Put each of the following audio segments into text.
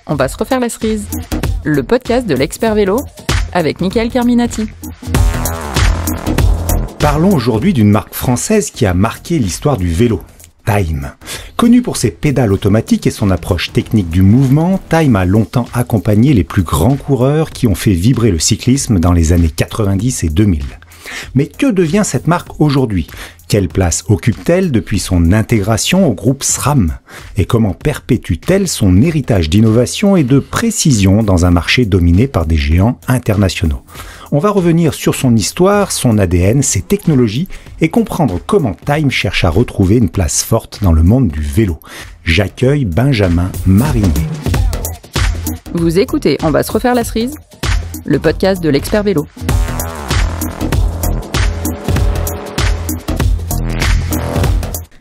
On va se refaire la cerise. Le podcast de l'expert vélo avec Michael Carminati. Parlons aujourd'hui d'une marque française qui a marqué l'histoire du vélo, Time. Connu pour ses pédales automatiques et son approche technique du mouvement, Time a longtemps accompagné les plus grands coureurs qui ont fait vibrer le cyclisme dans les années 90 et 2000. Mais que devient cette marque aujourd'hui ? Quelle place occupe-t-elle depuis son intégration au groupe SRAM ? Et comment perpétue-t-elle son héritage d'innovation et de précision dans un marché dominé par des géants internationaux ? On va revenir sur son histoire, son ADN, ses technologies et comprendre comment Time cherche à retrouver une place forte dans le monde du vélo. J'accueille Benjamin Marinier. Vous écoutez On va se refaire la cerise, le podcast de l'expert vélo.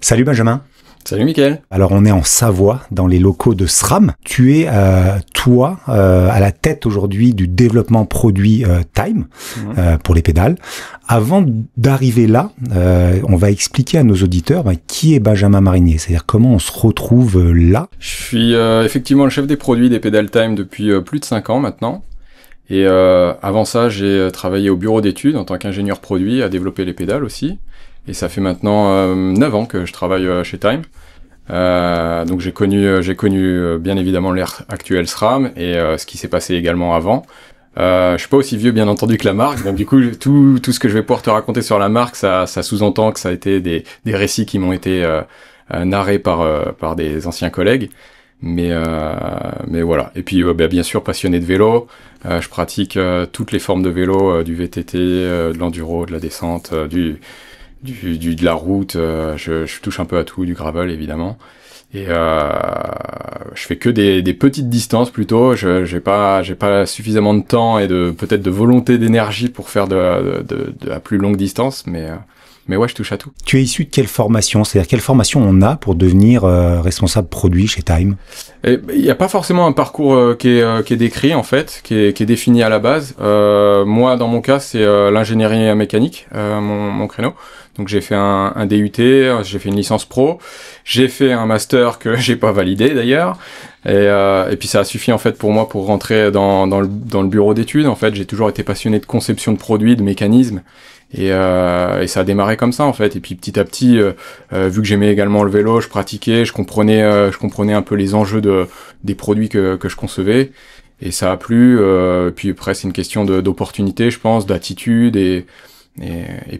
Salut Benjamin. Salut Mickaël. Alors on est en Savoie, dans les locaux de SRAM. Tu es, à la tête aujourd'hui du développement produit Time pour les pédales. Avant d'arriver là, on va expliquer à nos auditeurs qui est Benjamin Marinier, c'est-à-dire comment on se retrouve là. Je suis effectivement le chef des produits des pédales Time depuis plus de 5 ans maintenant. Et avant ça, j'ai travaillé au bureau d'études en tant qu'ingénieur produit à développer les pédales aussi. Et ça fait maintenant 9 ans que je travaille chez Time. Donc j'ai connu bien évidemment l'ère actuelle SRAM et ce qui s'est passé également avant. Je suis pas aussi vieux bien entendu que la marque, donc du coup tout ce que je vais pouvoir te raconter sur la marque, ça sous-entend que ça a été des récits qui m'ont été narrés par des anciens collègues. Mais voilà. Et puis bien sûr passionné de vélo, je pratique toutes les formes de vélo, du VTT, de l'enduro, de la descente, de la route, je touche un peu à tout, du gravel évidemment, et je fais que des petites distances plutôt. J'ai pas suffisamment de temps et peut-être de volonté d'énergie pour faire de la plus longue distance, mais ouais, je touche à tout. Tu es issu de quelle formation ? C'est-à-dire quelle formation on a pour devenir responsable produit chez Time ? Il n'y a pas forcément un parcours qui est décrit en fait, qui est défini à la base. Moi, dans mon cas, c'est l'ingénierie mécanique, mon créneau. Donc j'ai fait un DUT, j'ai fait une licence pro, j'ai fait un master que j'ai pas validé d'ailleurs, et puis ça a suffi en fait pour moi pour rentrer dans le bureau d'études. En fait, j'ai toujours été passionné de conception de produits, de mécanismes. Et ça a démarré comme ça en fait. Et puis petit à petit, vu que j'aimais également le vélo, je pratiquais, je comprenais un peu les enjeux des produits que je concevais. Et ça a plu. Puis après, c'est une question d'opportunité, je pense, d'attitude et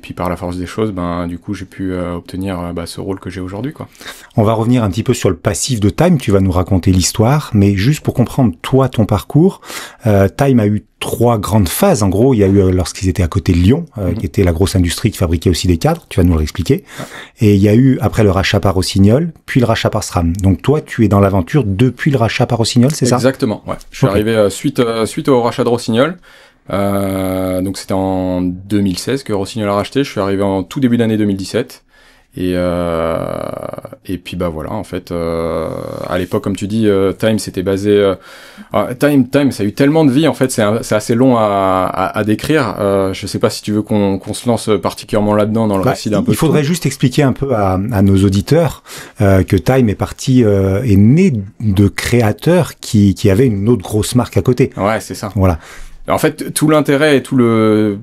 puis par la force des choses, du coup j'ai pu obtenir ce rôle que j'ai aujourd'hui, quoi. On va revenir un petit peu sur le passif de Time, tu vas nous raconter l'histoire, mais juste pour comprendre toi ton parcours, Time a eu 3 grandes phases. En gros, il y a eu lorsqu'ils étaient à côté de Lyon, qui était la grosse industrie qui fabriquait aussi des cadres, tu vas nous l'expliquer. Et il y a eu après le rachat par Rossignol, puis le rachat par SRAM. Donc toi, tu es dans l'aventure depuis le rachat par Rossignol, c'est ça ? Exactement, ouais. Je suis arrivé suite au rachat de Rossignol. Donc c'était en 2016 que Rossignol a racheté. Je suis arrivé en tout début d'année 2017 et puis voilà, en fait à l'époque, comme tu dis, Time c'était basé Time ça a eu tellement de vie en fait, c'est assez long à décrire. Je sais pas si tu veux qu'on se lance particulièrement là-dedans dans le récit d'un peu. Il faudrait juste expliquer un peu à nos auditeurs que Time est né de créateurs qui avaient une autre grosse marque à côté. Ouais, c'est ça. Voilà. En fait, tout l'intérêt et tout le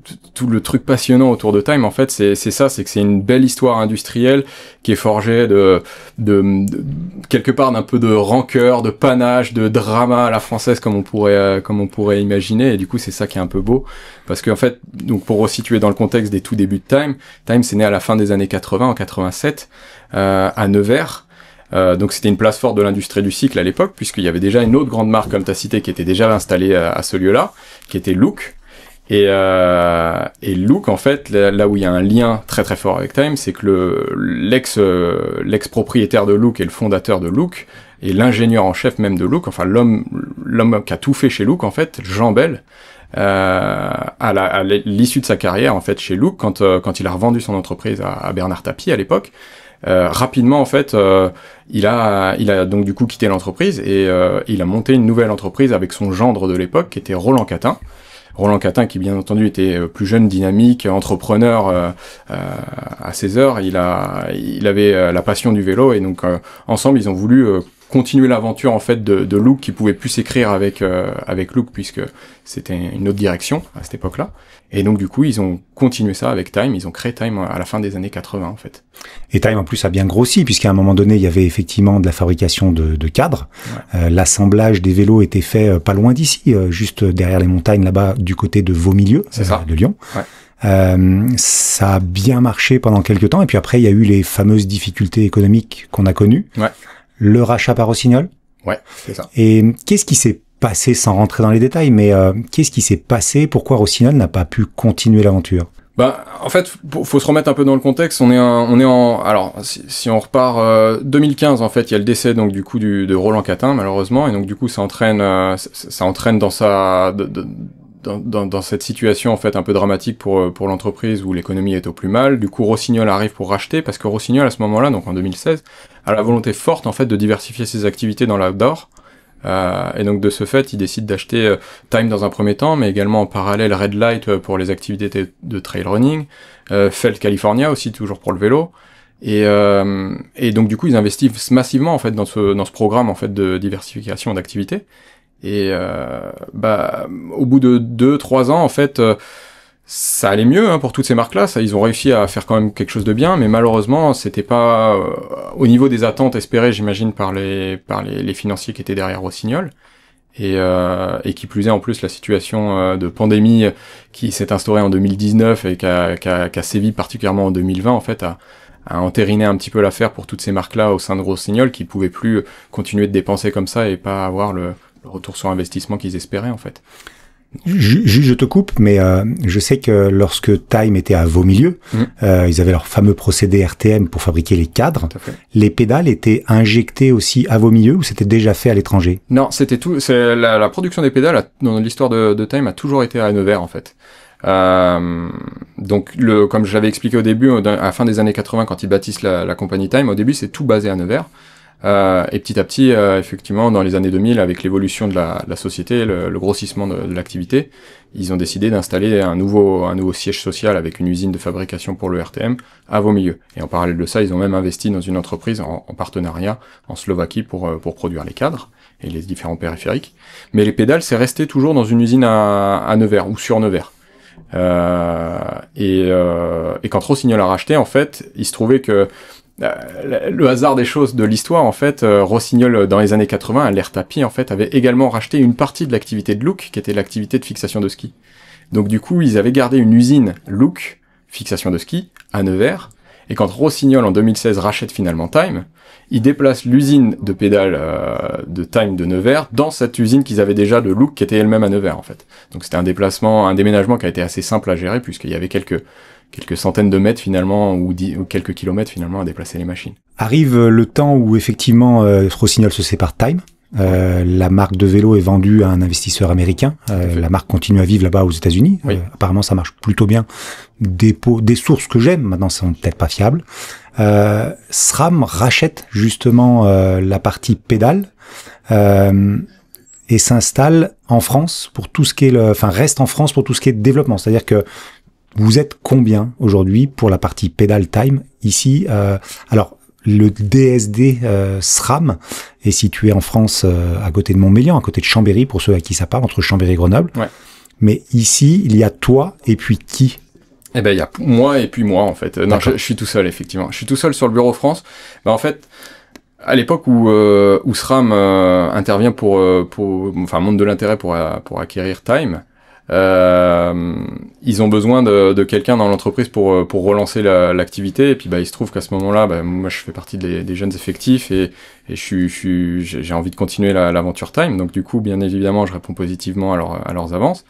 truc passionnant autour de Time, en fait, c'est ça, c'est que c'est une belle histoire industrielle qui est forgée de quelque part d'un peu de rancœur, de panache, de drama à la française comme on pourrait imaginer. Et du coup, c'est ça qui est un peu beau, parce qu'en fait, donc pour resituer dans le contexte des tout débuts de Time, c'est né à la fin des années 80, en 87, à Nevers. Donc c'était une place forte de l'industrie du cycle à l'époque, puisqu'il y avait déjà une autre grande marque comme t'as cité qui était déjà installée à ce lieu-là, qui était Look. Et Look, en fait, là où il y a un lien très très fort avec Time, c'est que l'ex-propriétaire de Look et le fondateur de Look et l'ingénieur en chef même de Look, enfin l'homme qui a tout fait chez Look, en fait, Jean Bell, à l'issue de sa carrière en fait chez Look, quand il a revendu son entreprise à Bernard Tapie à l'époque. Rapidement en fait, il a donc du coup quitté l'entreprise et il a monté une nouvelle entreprise avec son gendre de l'époque qui était Roland Catin. Roland Catin, qui bien entendu était plus jeune, dynamique, entrepreneur à ses heures, il avait la passion du vélo, et donc ensemble ils ont voulu continuer l'aventure en fait de Look, qui pouvait plus s'écrire avec Look, puisque c'était une autre direction à cette époque-là. Et donc du coup ils ont continué ça avec Time, ils ont créé Time à la fin des années 80 en fait. Et Time en plus a bien grossi, puisqu'à un moment donné il y avait effectivement de la fabrication de cadres. Ouais. L'assemblage des vélos était fait pas loin d'ici, juste derrière les montagnes là-bas du côté de Vaumilieu, de Lyon. Ouais. Ça a bien marché pendant quelques temps, et puis après il y a eu les fameuses difficultés économiques qu'on a connues. Ouais. Le rachat par Rossignol. Ouais, c'est ça. Et qu'est-ce qui s'est passé, sans rentrer dans les détails, mais qu'est-ce qui s'est passé? Pourquoi Rossignol n'a pas pu continuer l'aventure? Bah, en fait, faut se remettre un peu dans le contexte. Alors, si on repart 2015, en fait, il y a le décès donc du coup de Roland Catin, malheureusement, et donc du coup ça entraîne dans cette situation en fait un peu dramatique pour l'entreprise où l'économie est au plus mal. Du coup, Rossignol arrive pour racheter, parce que Rossignol à ce moment-là, donc en 2016, a la volonté forte en fait de diversifier ses activités dans l'outdoor. Et donc de ce fait, il décide d'acheter Time dans un premier temps, mais également en parallèle Red Light pour les activités de trail running, Felt California aussi toujours pour le vélo. Et donc du coup, ils investissent massivement en fait dans ce programme en fait de diversification d'activités. Et au bout de 2-3 ans, en fait, ça allait mieux pour toutes ces marques-là. Ils ont réussi à faire quand même quelque chose de bien, mais malheureusement, c'était pas au niveau des attentes espérées, j'imagine, par les financiers qui étaient derrière Rossignol. Et qui plus est, en plus, la situation de pandémie qui s'est instaurée en 2019 et qui a sévi particulièrement en 2020, en fait, a entériné un petit peu l'affaire pour toutes ces marques-là au sein de Rossignol, qui pouvaient plus continuer de dépenser comme ça et pas avoir le retour sur investissement qu'ils espéraient, en fait. Je te coupe, mais je sais que lorsque Time était à Vaumilieu, ils avaient leur fameux procédé RTM pour fabriquer les cadres. Les pédales étaient injectées aussi à Vaumilieu, ou c'était déjà fait à l'étranger? Non, c'était tout. C'est la production des pédales dans l'histoire de Time a toujours été à Nevers, en fait. Donc comme je l'avais expliqué au début, à la fin des années 80, quand ils bâtissent la compagnie Time, au début c'est tout basé à Nevers. Et petit à petit, effectivement, dans les années 2000, avec l'évolution de la société, le grossissement de l'activité, ils ont décidé d'installer un nouveau siège social avec une usine de fabrication pour le RTM à Vaumilieu. Et en parallèle de ça, ils ont même investi dans une entreprise en partenariat en Slovaquie pour produire les cadres et les différents périphériques. Mais les pédales, c'est resté toujours dans une usine à Nevers ou sur Nevers. Et quand Rossignol a racheté, en fait, il se trouvait que le hasard des choses de l'histoire, en fait, Rossignol, dans les années 80, à l'Air Tapis, en fait, avait également racheté une partie de l'activité de Look, qui était l'activité de fixation de ski. Donc, du coup, ils avaient gardé une usine Look, fixation de ski, à Nevers, et quand Rossignol, en 2016, rachète finalement Time, ils déplacent l'usine de pédales de Time de Nevers dans cette usine qu'ils avaient déjà de Look, qui était elle-même à Nevers, en fait. Donc, c'était un déménagement qui a été assez simple à gérer, puisqu'il y avait quelques centaines de mètres finalement, ou quelques kilomètres finalement à déplacer les machines. Arrive le temps où effectivement Rossignol se sépare de Time. La marque de vélo est vendue à un investisseur américain. La marque continue à vivre là-bas aux États-Unis. Oui. Apparemment, ça marche plutôt bien. Des sources que j'aime, maintenant, sont peut-être pas fiables. SRAM rachète justement la partie pédale et s'installe en France pour tout ce qui est reste en France pour tout ce qui est développement. C'est-à-dire que vous êtes combien aujourd'hui pour la partie pédale Time ici? Alors, le DSD SRAM est situé en France à côté de Montmélian, à côté de Chambéry, pour ceux à qui ça parle, entre Chambéry et Grenoble. Ouais. Mais ici, il y a toi et puis qui? Eh ben, il y a moi et puis moi, en fait. Non, je suis tout seul, effectivement. Je suis tout seul sur le bureau France. En fait, à l'époque où SRAM intervient pour montre de l'intérêt pour acquérir Time, ils ont besoin de quelqu'un dans l'entreprise pour relancer l'activité, et puis il se trouve qu'à ce moment-là, moi je fais partie des jeunes effectifs et j'ai envie de continuer l'aventure Time, donc du coup bien évidemment je réponds positivement à leurs avances.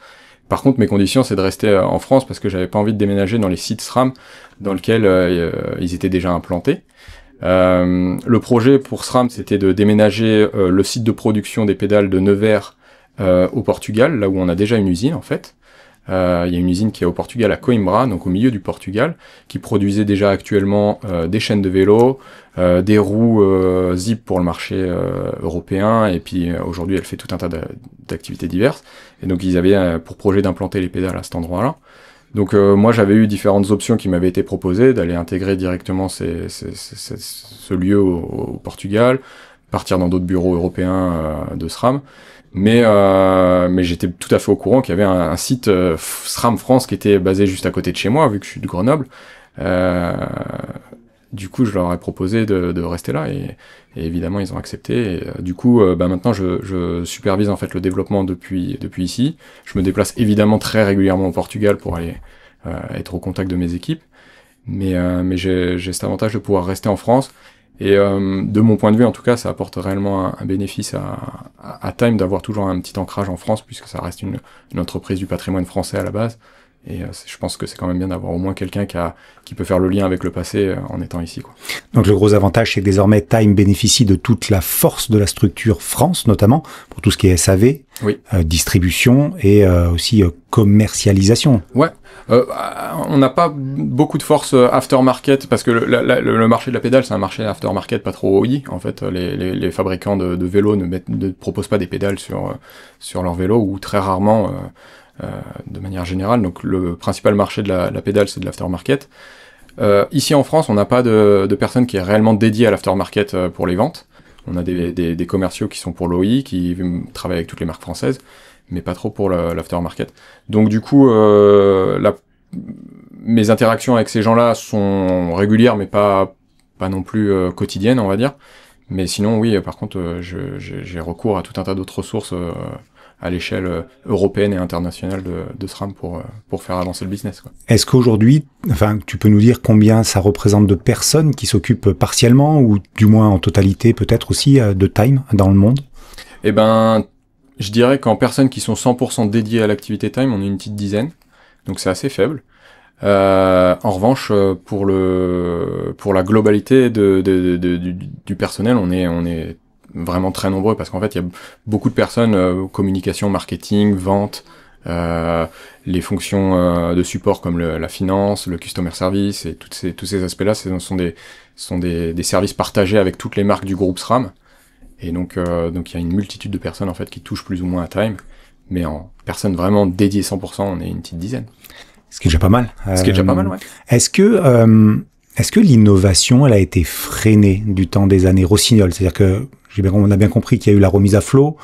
Par contre mes conditions c'est de rester en France parce que j'avais pas envie de déménager dans les sites SRAM dans lesquels ils étaient déjà implantés. Le projet pour SRAM c'était de déménager le site de production des pédales de Nevers au Portugal, là où on a déjà une usine en fait. Il y a une usine qui est au Portugal, à Coimbra, donc au milieu du Portugal, qui produisait déjà actuellement des chaînes de vélo, des roues Zip pour le marché européen, et puis aujourd'hui elle fait tout un tas d'activités diverses. Et donc ils avaient pour projet d'implanter les pédales à cet endroit-là. Donc moi j'avais eu différentes options qui m'avaient été proposées, d'aller intégrer directement ce lieu au Portugal, partir dans d'autres bureaux européens de SRAM. Mais j'étais tout à fait au courant qu'il y avait un site SRAM France qui était basé juste à côté de chez moi, vu que je suis de Grenoble. Du coup, je leur ai proposé de rester là et évidemment, ils ont accepté. Et, du coup, maintenant, je supervise en fait le développement depuis ici. Je me déplace évidemment très régulièrement au Portugal pour aller être au contact de mes équipes. Mais j'ai cet avantage de pouvoir rester en France. Et de mon point de vue, en tout cas, ça apporte réellement un bénéfice à Time d'avoir toujours un petit ancrage en France, puisque ça reste une entreprise du patrimoine français à la base. Et je pense que c'est quand même bien d'avoir au moins quelqu'un qui peut faire le lien avec le passé en étant ici, quoi. Donc le gros avantage, c'est que désormais Time bénéficie de toute la force de la structure France, notamment pour tout ce qui est SAV, oui. Distribution et aussi commercialisation. Ouais. On n'a pas beaucoup de force aftermarket parce que le marché de la pédale, c'est un marché aftermarket pas trop OI. En fait, les fabricants de vélos ne proposent pas des pédales sur leur vélo, ou très rarement de manière générale. Donc le principal marché de la pédale, c'est de l'aftermarket. Ici en France, on n'a pas de personne qui est réellement dédiée à l'aftermarket pour les ventes. On a des commerciaux qui sont pour l'OI, qui travaillent avec toutes les marques françaises, mais pas trop pour l'aftermarket. Donc du coup, mes interactions avec ces gens-là sont régulières, mais pas non plus quotidiennes, on va dire. Mais sinon, oui, par contre, j'ai recours à tout un tas d'autres ressources à l'échelle européenne et internationale de SRAM pour faire avancer le business, quoi. Est-ce qu'aujourd'hui, tu peux nous dire combien ça représente de personnes qui s'occupent partiellement, ou du moins en totalité peut-être aussi, de Time dans le monde? Eh ben, je dirais qu'en personnes qui sont 100% dédiées à l'activité Time, on est une petite dizaine, donc c'est assez faible. En revanche, pour la globalité du personnel, on est vraiment très nombreux, parce qu'en fait, il y a beaucoup de personnes, communication, marketing, vente, les fonctions de support comme la finance, le customer service, et tous ces aspects-là, sont des services partagés avec toutes les marques du groupe SRAM. Et donc il y a une multitude de personnes en fait qui touchent plus ou moins à Time, mais en personnes vraiment dédiées 100%, on est une petite dizaine. Ce qui est déjà pas mal. Ce qui est déjà pas mal, ouais. Est-ce que l'innovation, elle a été freinée du temps des années Rossignol? C'est-à-dire que on a bien compris qu'il y a eu la remise à flot,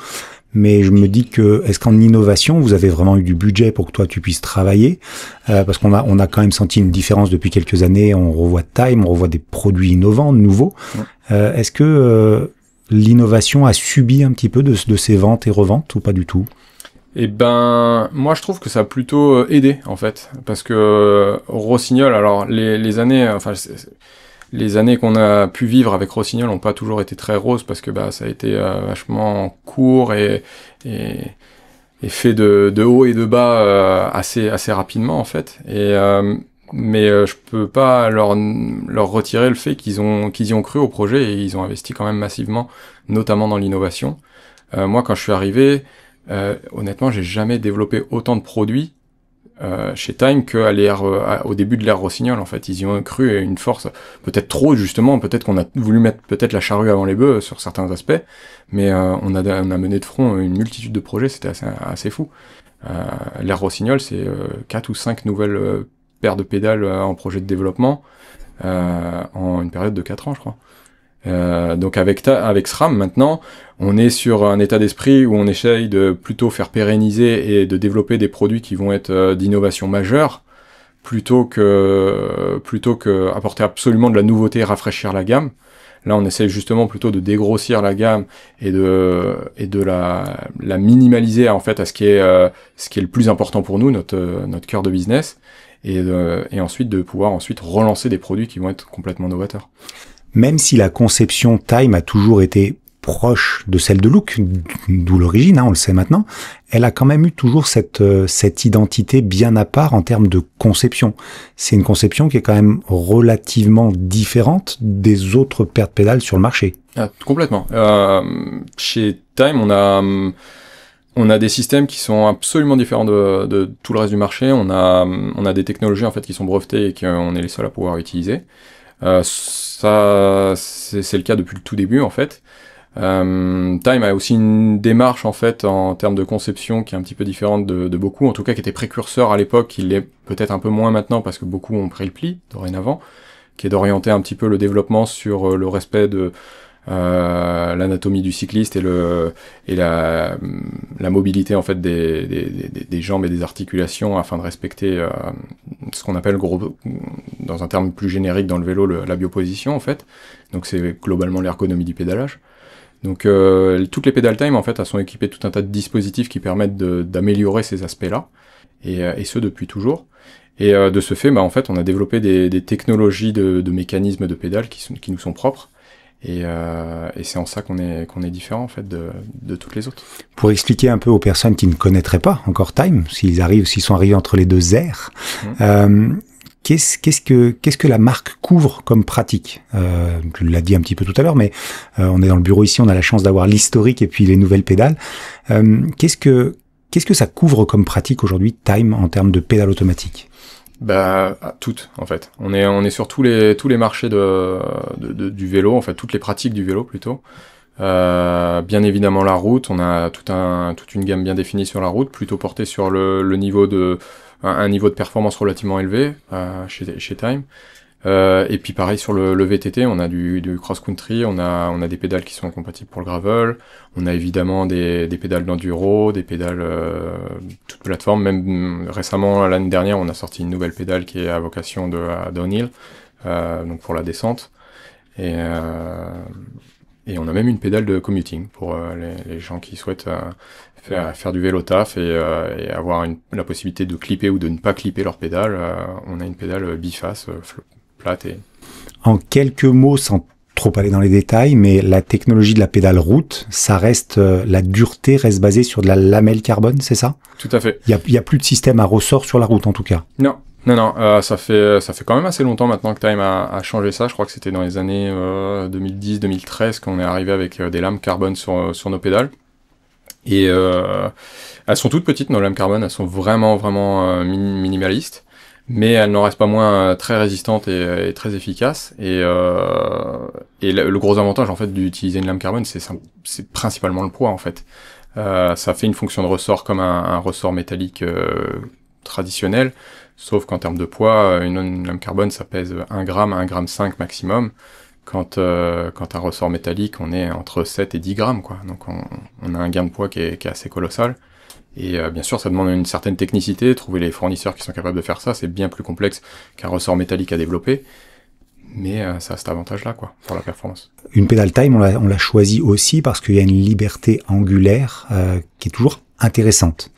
mais je me dis que, est-ce qu'en innovation, vous avez vraiment eu du budget pour que toi tu puisses travailler? Parce qu'on a quand même senti une différence depuis quelques années. On revoit Time, on revoit des produits innovants, nouveaux. Ouais. Est-ce que l'innovation a subi un petit peu de ces ventes et reventes, ou pas du tout? Eh ben, moi je trouve que ça a plutôt aidé, en fait, parce que Rossignol, alors les années, les années qu'on a pu vivre avec Rossignol n'ont pas toujours été très roses, parce que ça a été vachement court et fait de haut et de bas assez rapidement, en fait. Mais je peux pas leur retirer le fait qu'ils y ont cru au projet, et ils ont investi quand même massivement, notamment dans l'innovation. Moi, quand je suis arrivé, honnêtement, j'ai jamais développé autant de produits chez Time au début de l'ère Rossignol. En fait, ils y ont cru, une force, peut-être trop justement, peut-être qu'on a voulu mettre peut-être la charrue avant les bœufs sur certains aspects, mais on a mené de front une multitude de projets, c'était assez fou. L'ère Rossignol, c'est 4 ou 5 nouvelles paires de pédales en projet de développement en une période de 4 ans, je crois. Donc avec SRAM maintenant, on est sur un état d'esprit où on essaye de plutôt faire pérenniser et de développer des produits qui vont être d'innovation majeure, plutôt que apporter absolument de la nouveauté et rafraîchir la gamme. Là, on essaye justement plutôt de dégrossir la gamme et de la minimaliser en fait à ce qui est le plus important pour nous, notre cœur de business, et ensuite de pouvoir relancer des produits qui vont être complètement novateurs. Même si la conception Time a toujours été proche de celle de Look, d'où l'origine, on le sait maintenant, elle a quand même eu toujours cette identité bien à part en termes de conception. C'est une conception qui est quand même relativement différente des autres paires de pédales sur le marché. Ah, complètement. Chez Time, on a On a des systèmes qui sont absolument différents de tout le reste du marché. On a des technologies en fait qui sont brevetées et qu'on est les seuls à pouvoir utiliser. Ça, c'est le cas depuis le tout début en fait. Time a aussi une démarche en fait en termes de conception qui est un petit peu différente de beaucoup, en tout cas qui était précurseur à l'époque, qui l'est peut-être un peu moins maintenant parce que beaucoup ont pris le pli dorénavant, qui est d'orienter un petit peu le développement sur le respect de l'anatomie du cycliste et la mobilité en fait des jambes et des articulations afin de respecter ce qu'on appelle dans un terme plus générique dans le vélo la bioposition en fait. Donc c'est globalement l'ergonomie du pédalage. Donc toutes les Pedal Time en fait elles sont équipées de tout un tas de dispositifs qui permettent d'améliorer ces aspects-là et ce depuis toujours. Et de ce fait, en fait, on a développé des technologies de mécanismes de pédales qui nous sont propres. Et c'est en ça qu'on est différent en fait de toutes les autres. Pour expliquer un peu aux personnes qui ne connaîtraient pas encore Time, s'ils sont arrivés entre les deux airs, qu'est-ce que la marque couvre comme pratique? Tu l'as dit un petit peu tout à l'heure, mais on est dans le bureau ici, on a la chance d'avoir l'historique et puis les nouvelles pédales. Qu'est-ce que ça couvre comme pratique aujourd'hui Time en termes de pédales automatiques? Toutes en fait. On est sur tous les marchés du vélo, en fait toutes les pratiques du vélo plutôt. Bien évidemment la route, on a toute une gamme bien définie sur la route, plutôt portée sur un niveau de performance relativement élevé chez Time. Et puis pareil sur le VTT, on a du cross-country, on a des pédales qui sont compatibles pour le gravel, on a évidemment des pédales d'enduro, des pédales toutes plateformes, même récemment l'année dernière on a sorti une nouvelle pédale qui est à vocation de downhill, donc pour la descente, et on a même une pédale de commuting pour les gens qui souhaitent faire du vélo taf et avoir la possibilité de clipper ou de ne pas clipper leur pédale. On a une pédale biface plate. En quelques mots, sans trop aller dans les détails, mais la technologie de la pédale route, ça reste la dureté reste basée sur de la lamelle carbone, c'est ça? Tout à fait. Il y a plus de système à ressort sur la route en tout cas. Non, ça fait quand même assez longtemps maintenant que Time a changé ça. Je crois que c'était dans les années 2010-2013 qu'on est arrivé avec des lames carbone sur nos pédales. Et elles sont toutes petites, nos lames carbone, elles sont vraiment minimalistes, mais elles n'en restent pas moins très résistantes et très efficaces. Et le gros avantage en fait d'utiliser une lame carbone, c'est principalement le poids en fait. Ça fait une fonction de ressort comme un ressort métallique traditionnel, sauf qu'en termes de poids, une lame carbone ça pèse 1 gramme, 1,5 gramme maximum. Quand un ressort métallique, on est entre 7 et 10 grammes, quoi. Donc on a un gain de poids qui est assez colossal. Et bien sûr, ça demande une certaine technicité. Trouver les fournisseurs qui sont capables de faire ça, c'est bien plus complexe qu'un ressort métallique à développer. Mais ça a cet avantage-là, quoi, pour la performance. Une pédale Time, on l'a choisie aussi parce qu'il y a une liberté angulaire qui est toujours intéressante.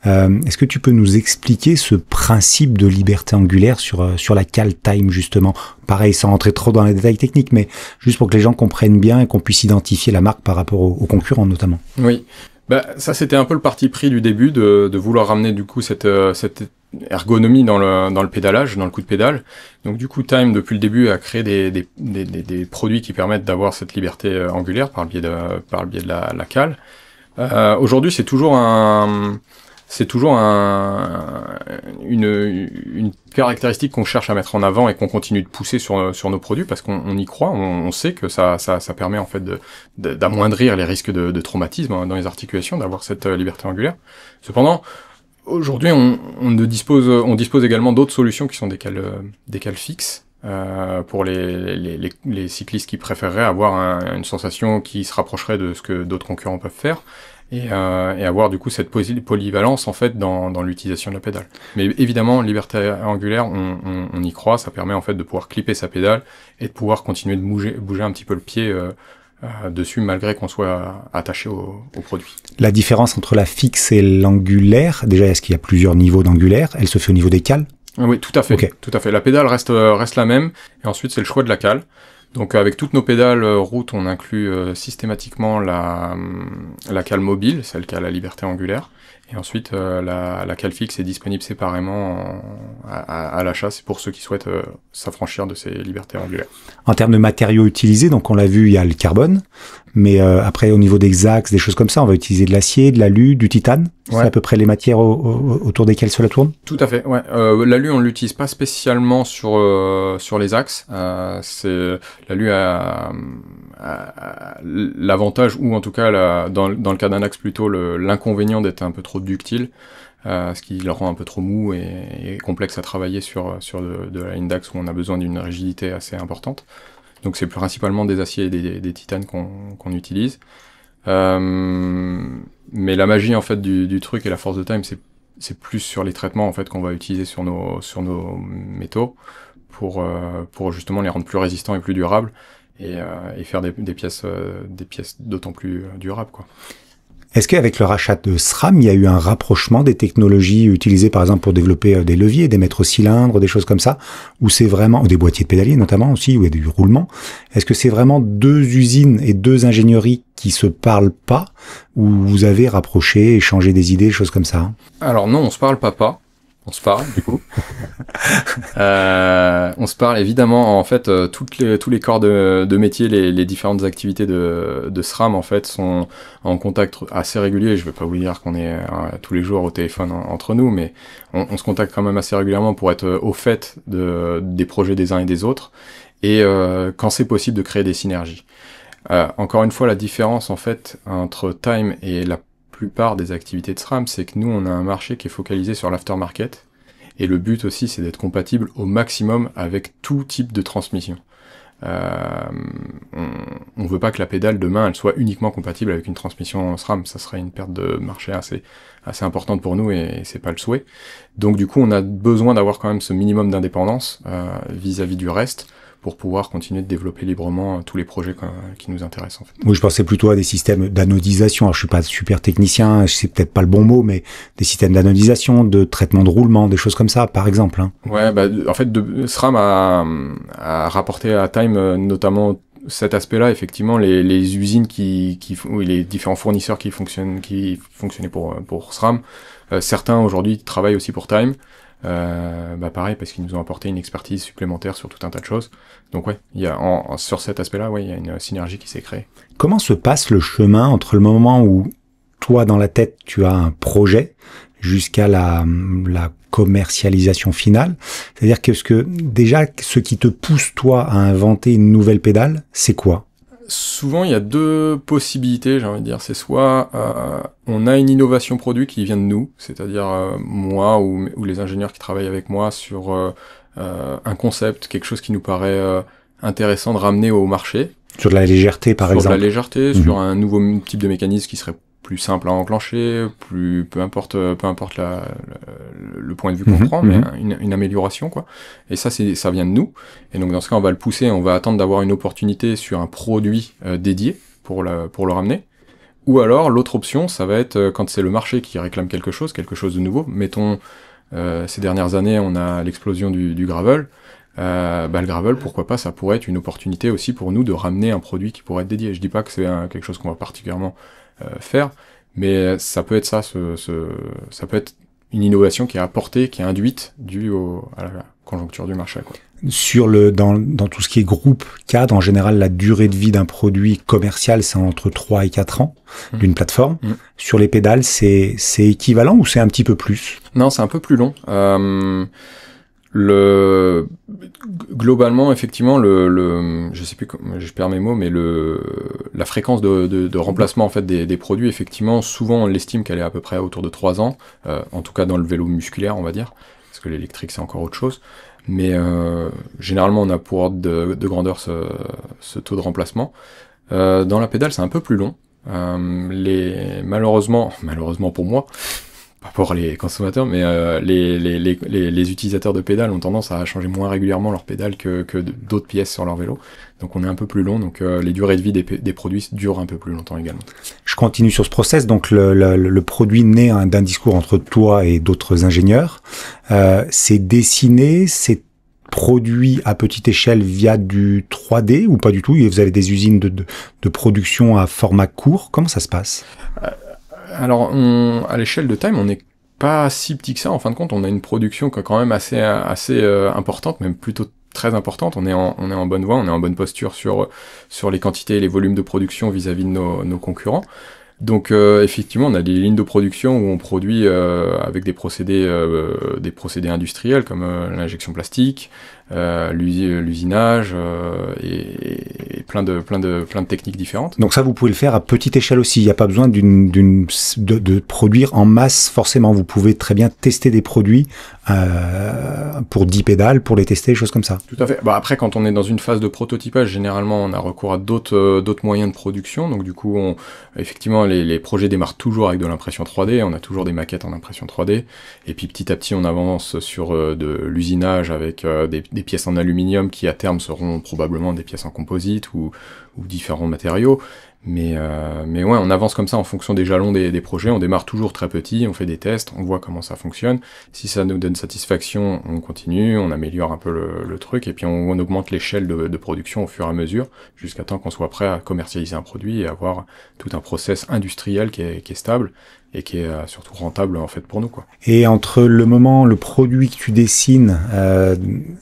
Est-ce que tu peux nous expliquer ce principe de liberté angulaire sur la cale Time justement? Pareil, sans rentrer trop dans les détails techniques, mais juste pour que les gens comprennent bien et qu'on puisse identifier la marque par rapport aux concurrents notamment. Oui, ça c'était un peu le parti pris du début de vouloir ramener du coup cette ergonomie dans le pédalage, dans le coup de pédale. Donc du coup Time depuis le début a créé des produits qui permettent d'avoir cette liberté angulaire par le biais de la cale. Aujourd'hui c'est toujours une caractéristique qu'on cherche à mettre en avant et qu'on continue de pousser sur nos produits parce qu'on y croit, on sait que ça permet en fait d'amoindrir les risques de traumatisme dans les articulations, d'avoir cette liberté angulaire. Cependant, aujourd'hui, on dispose également d'autres solutions qui sont des cales fixes pour les cyclistes qui préféreraient avoir une sensation qui se rapprocherait de ce que d'autres concurrents peuvent faire. Et avoir du coup cette polyvalence en fait dans l'utilisation de la pédale. Mais évidemment, liberté angulaire, on y croit, ça permet en fait de pouvoir clipper sa pédale et de pouvoir continuer de bouger un petit peu le pied dessus malgré qu'on soit attaché au produit. La différence entre la fixe et l'angulaire, déjà est-ce qu'il y a plusieurs niveaux d'angulaire? Elle se fait au niveau des cales? Oui, tout à fait. Okay. Tout à fait. La pédale reste la même et ensuite c'est le choix de la cale. Donc avec toutes nos pédales route, on inclut systématiquement la cale mobile, celle qui a la liberté angulaire, Et ensuite, la cale fixe est disponible séparément à l'achat. C'est pour ceux qui souhaitent s'affranchir de ces libertés angulaires. En termes de matériaux utilisés, donc on l'a vu, il y a le carbone, mais après au niveau des axes, des choses comme ça, on va utiliser de l'acier, de l'alu, du titane. Ouais. C'est à peu près les matières autour desquelles cela tourne. Tout à fait. Ouais. L'alu, on l'utilise pas spécialement sur les axes. L'alu a l'avantage, ou en tout cas dans le cas d'un axe plutôt l'inconvénient d'être un peu trop ductile, ce qui le rend un peu trop mou et complexe à travailler sur de la ligne d'axe où on a besoin d'une rigidité assez importante. Donc c'est principalement des aciers et des titanes qu'on utilise. Mais la magie en fait du truc et la force de Time, c'est plus sur les traitements en fait qu'on va utiliser sur nos métaux pour justement les rendre plus résistants et plus durables et faire des pièces d'autant plus durables, quoi. Est-ce qu'avec le rachat de SRAM, il y a eu un rapprochement des technologies utilisées par exemple pour développer des leviers, des mètres cylindres, des choses comme ça, ou c'est vraiment des boîtiers de pédalier notamment aussi, où il y a du roulement. Est-ce que c'est vraiment deux usines et deux ingénieries qui se parlent pas, ou vous avez rapproché, échangé des idées, choses comme ça? Alors non, on se parle pas. On se parle, du coup. On se parle évidemment, en fait, tous les corps de métier, les différentes activités de SRAM, en fait, sont en contact assez régulier. Je vais pas vous dire qu'on est tous les jours au téléphone entre nous, mais on se contacte quand même assez régulièrement pour être au fait des projets des uns et des autres, et quand c'est possible de créer des synergies. Encore une fois, la différence, en fait, entre Time et la plupart des activités de SRAM, c'est que nous, on a un marché qui est focalisé sur l'aftermarket, et le but aussi, c'est d'être compatible au maximum avec tout type de transmission. On veut pas que la pédale, demain, elle soit uniquement compatible avec une transmission SRAM, ça serait une perte de marché assez importante pour nous, et c'est pas le souhait. Donc du coup, on a besoin d'avoir quand même ce minimum d'indépendance vis-à-vis du reste, pour pouvoir continuer de développer librement tous les projets qui nous intéressent, en fait. Oui, je pensais plutôt à des systèmes d'anodisation. Alors, je suis pas super technicien, c'est peut-être pas le bon mot, mais des systèmes d'anodisation, de traitement de roulement, des choses comme ça, par exemple. Hein. Ouais, en fait, SRAM a rapporté à Time notamment cet aspect-là, effectivement, les usines les différents fournisseurs qui fonctionnaient pour SRAM. Certains aujourd'hui travaillent aussi pour Time. Pareil, parce qu'ils nous ont apporté une expertise supplémentaire sur tout un tas de choses. Donc ouais, sur cet aspect-là, ouais, il y a une synergie qui s'est créée. Comment se passe le chemin entre le moment où toi, dans la tête, tu as un projet jusqu'à la commercialisation finale? C'est-à-dire que ce qui te pousse, toi, à inventer une nouvelle pédale, c'est quoi? Souvent, il y a deux possibilités, j'ai envie de dire. C'est soit on a une innovation produit qui vient de nous, c'est-à-dire moi ou les ingénieurs qui travaillent avec moi sur un concept, quelque chose qui nous paraît intéressant de ramener au marché. Sur de la légèreté, par exemple. Sur de la légèreté, sur un nouveau type de mécanisme qui serait plus simple à enclencher, peu importe le point de vue qu'on prend, mais une amélioration, quoi. Et ça vient de nous. Et donc dans ce cas, on va le pousser, on va attendre d'avoir une opportunité sur un produit dédié pour le ramener. Ou alors l'autre option, ça va être quand c'est le marché qui réclame quelque chose de nouveau. Mettons ces dernières années, on a l'explosion du gravel. Le gravel, pourquoi pas, ça pourrait être une opportunité aussi pour nous de ramener un produit qui pourrait être dédié. Je dis pas que c'est quelque chose qu'on va particulièrement faire, mais ça peut être ça peut être une innovation qui est apportée, qui est induite due à la conjoncture du marché, quoi. Dans tout ce qui est groupe cadre, en général, la durée de vie d'un produit commercial, c'est entre 3 et 4 ans d'une plateforme. Sur les pédales, c'est équivalent ou c'est un petit peu plus? Non, c'est un peu plus long. Globalement, effectivement, je sais plus, je perds mes mots, mais la fréquence de remplacement, en fait, des produits, effectivement, souvent, on l'estime qu'elle est à peu près autour de 3 ans, en tout cas dans le vélo musculaire, on va dire, parce que l'électrique, c'est encore autre chose. Mais généralement, on a pour ordre de grandeur ce taux de remplacement. Dans la pédale, c'est un peu plus long. Malheureusement pour moi, pas pour les consommateurs, mais les utilisateurs de pédales ont tendance à changer moins régulièrement leurs pédales que d'autres pièces sur leur vélo. Donc on est un peu plus long, donc les durées de vie des produits durent un peu plus longtemps également. Je continue sur ce process, donc le produit naît d'un discours entre toi et d'autres ingénieurs. C'est dessiné, c'est produit à petite échelle via du 3D ou pas du tout? Vous avez des usines de production à format court? Comment ça se passe? Alors, à l'échelle de Time, on n'est pas si petit que ça. En fin de compte, on a une production qui est quand même assez importante, même plutôt très importante. On est en bonne voie, on est en bonne posture sur les quantités et les volumes de production vis-à-vis de nos concurrents. Donc effectivement, on a des lignes de production où on produit avec des procédés industriels comme l'injection plastique, l'usinage et plein de techniques différentes. Donc ça, vous pouvez le faire à petite échelle aussi. Il n'y a pas besoin de produire en masse forcément. Vous pouvez très bien tester des produits pour 10 pédales, pour les tester, des choses comme ça. Tout à fait. Bah après, quand on est dans une phase de prototypage, généralement, on a recours à d'autres moyens de production. Donc du coup, effectivement, les projets démarrent toujours avec de l'impression 3D. On a toujours des maquettes en impression 3D. Et puis petit à petit, on avance sur de l'usinage avec des pièces en aluminium qui à terme seront probablement des pièces en composite ou différents matériaux. Mais ouais, on avance comme ça en fonction des jalons des projets. On démarre toujours très petit, on fait des tests, on voit comment ça fonctionne. Si ça nous donne satisfaction, on continue, on améliore un peu le truc, et puis on augmente l'échelle de production au fur et à mesure, jusqu'à temps qu'on soit prêt à commercialiser un produit et avoir tout un process industriel qui est stable et qui est surtout rentable en fait pour nous, quoi. Et entre le produit que tu dessines,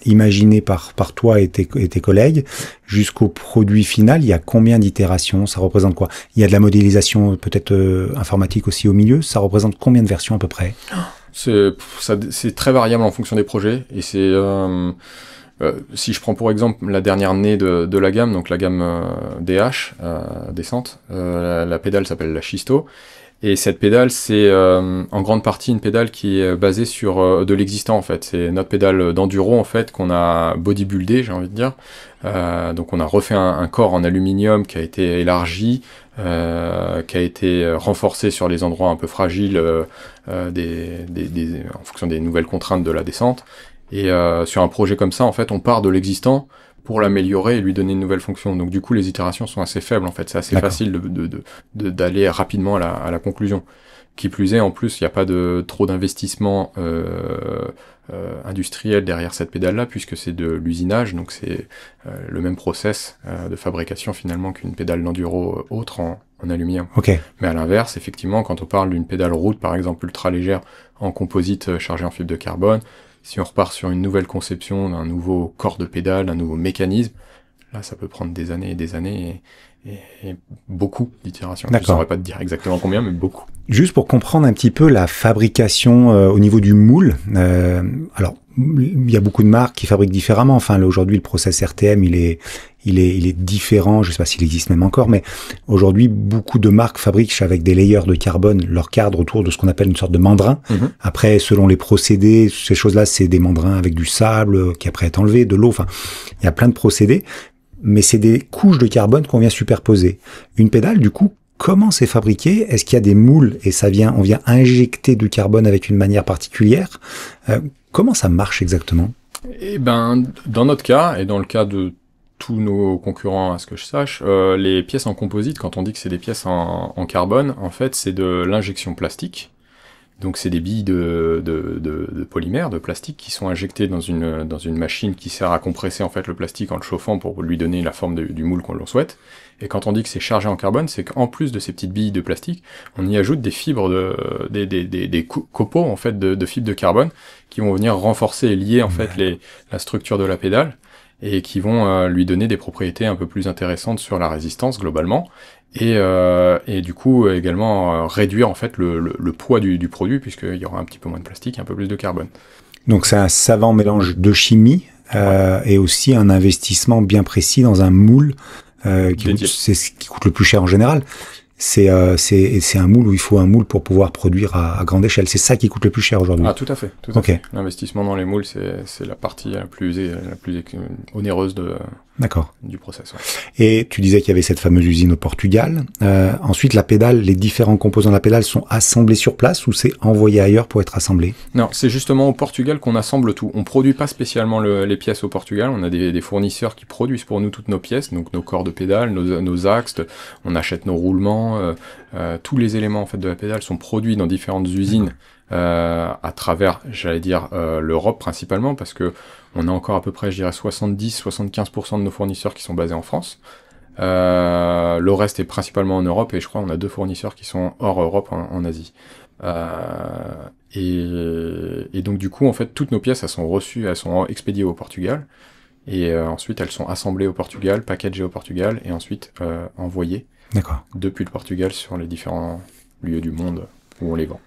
imaginé par toi et tes collègues, jusqu'au produit final, il y a combien d'itérations? Ça représente quoi? Il y a de la modélisation peut-être informatique aussi au milieu. Ça représente combien de versions à peu près? C'est très variable en fonction des projets, et c'est si je prends pour exemple la dernière née de la gamme, donc la gamme DH descente, la pédale s'appelle la Schisto. Et cette pédale, c'est en grande partie une pédale qui est basée sur de l'existant en fait. C'est notre pédale d'enduro en fait qu'on a bodybuildé, j'ai envie de dire. Donc on a refait un corps en aluminium qui a été élargi, qui a été renforcé sur les endroits un peu fragiles en fonction des nouvelles contraintes de la descente. Et sur un projet comme ça, en fait, on part de l'existant pour l'améliorer et lui donner une nouvelle fonction. Donc du coup, les itérations sont assez faibles, en fait. C'est assez facile d'aller rapidement à la conclusion. Qui plus est, en plus, il n'y a pas trop d'investissement industriel derrière cette pédale-là, puisque c'est de l'usinage, donc c'est le même process de fabrication finalement qu'une pédale d'enduro autre en aluminium. Okay. Mais à l'inverse, effectivement, quand on parle d'une pédale route, par exemple, ultra légère, en composite chargée en fibre de carbone, si on repart sur une nouvelle conception d'un nouveau corps de pédale, d'un nouveau mécanisme, là, ça peut prendre des années et des années et beaucoup d'itérations. Je ne saurais pas te dire exactement combien, mais beaucoup. Juste pour comprendre un petit peu la fabrication au niveau du moule. Alors, il y a beaucoup de marques qui fabriquent différemment. Enfin, là, aujourd'hui, le process RTM, il est différent. Je sais pas s'il existe même encore, mais aujourd'hui, beaucoup de marques fabriquent avec des layers de carbone leur cadre autour de ce qu'on appelle une sorte de mandrin. Mm-hmm. Après, selon les procédés, ces choses-là, c'est des mandrins avec du sable qui après est enlevé, de l'eau. Enfin, il y a plein de procédés, mais c'est des couches de carbone qu'on vient superposer. Une pédale, du coup, comment c'est fabriqué? Est-ce qu'il y a des moules et on vient injecter du carbone avec une manière particulière? Comment ça marche exactement? Eh ben, dans notre cas, et dans le cas de tous nos concurrents, à ce que je sache, les pièces en composite, quand on dit que c'est des pièces en carbone, en fait, c'est de l'injection plastique. Donc c'est des billes de polymère, de plastique, qui sont injectées dans une machine qui sert à compresser en fait le plastique en le chauffant pour lui donner la forme du moule qu'on l'on souhaite. Et quand on dit que c'est chargé en carbone, c'est qu'en plus de ces petites billes de plastique, on y ajoute des fibres des copeaux en fait de fibres de carbone qui vont venir renforcer et lier en fait la structure de la pédale et qui vont lui donner des propriétés un peu plus intéressantes sur la résistance globalement. Et du coup également réduire en fait le poids du produit, puisqu'il y aura un petit peu moins de plastique et un peu plus de carbone. Donc c'est un savant mélange de chimie et aussi un investissement bien précis dans un moule c'est ce qui coûte le plus cher en général. C'est un moule où il faut un moule pour pouvoir produire à grande échelle. C'est ça qui coûte le plus cher aujourd'hui. Ah, tout à fait. Tout à fait. L'investissement dans les moules, c'est la partie la plus onéreuse du process. Ouais. Et tu disais qu'il y avait cette fameuse usine au Portugal. Ensuite, la pédale, les différents composants de la pédale sont assemblés sur place ou c'est envoyé ailleurs pour être assemblé? Non, c'est justement au Portugal qu'on assemble tout. On produit pas spécialement les pièces au Portugal. On a des fournisseurs qui produisent pour nous toutes nos pièces, donc nos corps de pédale, nos axes. On achète nos roulements. Tous les éléments en fait de la pédale sont produits dans différentes usines à travers, j'allais dire, l'Europe principalement, parce que on a encore à peu près, je dirais, 70-75% de nos fournisseurs qui sont basés en France. Le reste est principalement en Europe, et je crois qu'on a 2 fournisseurs qui sont hors Europe, en Asie. Et donc du coup, en fait, toutes nos pièces, elles sont reçues, elles sont expédiées au Portugal, et ensuite elles sont assemblées au Portugal, packagées au Portugal, et ensuite envoyées depuis le Portugal sur les différents lieux du monde où on les vend.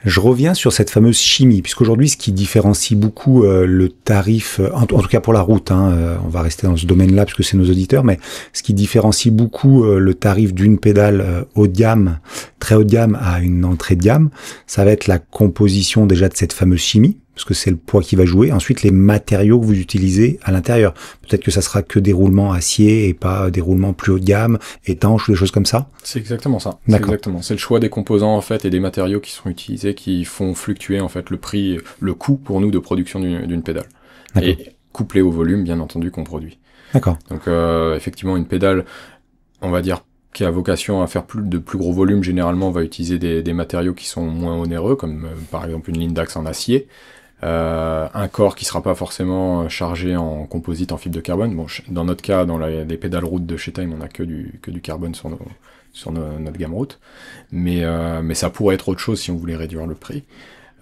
Je reviens sur cette fameuse chimie, puisqu'aujourd'hui, ce qui différencie beaucoup le tarif, en tout cas pour la route, on va rester dans ce domaine-là parce que c'est nos auditeurs, mais ce qui différencie beaucoup le tarif d'une pédale haut de gamme, très haut de gamme à une entrée de gamme, ça va être la composition déjà de cette fameuse chimie, parce que c'est le poids qui va jouer. Ensuite, les matériaux que vous utilisez à l'intérieur. Peut-être que ça sera que des roulements acier et pas des roulements plus haut de gamme, étanches ou des choses comme ça. C'est exactement ça. C'est le choix des composants en fait et des matériaux qui sont utilisés qui font fluctuer en fait le prix, le coût pour nous de production d'une pédale. Et couplé au volume, bien entendu, qu'on produit. D'accord. Donc effectivement, une pédale, on va dire, qui a vocation à faire de plus gros volumes, généralement, on va utiliser des matériaux qui sont moins onéreux, comme par exemple une ligne d'axe en acier. Un corps qui sera pas forcément chargé en composite, en fibre de carbone. Bon, dans notre cas, dans les pédales route de chez Time, on a que du carbone sur notre gamme route. Mais ça pourrait être autre chose si on voulait réduire le prix.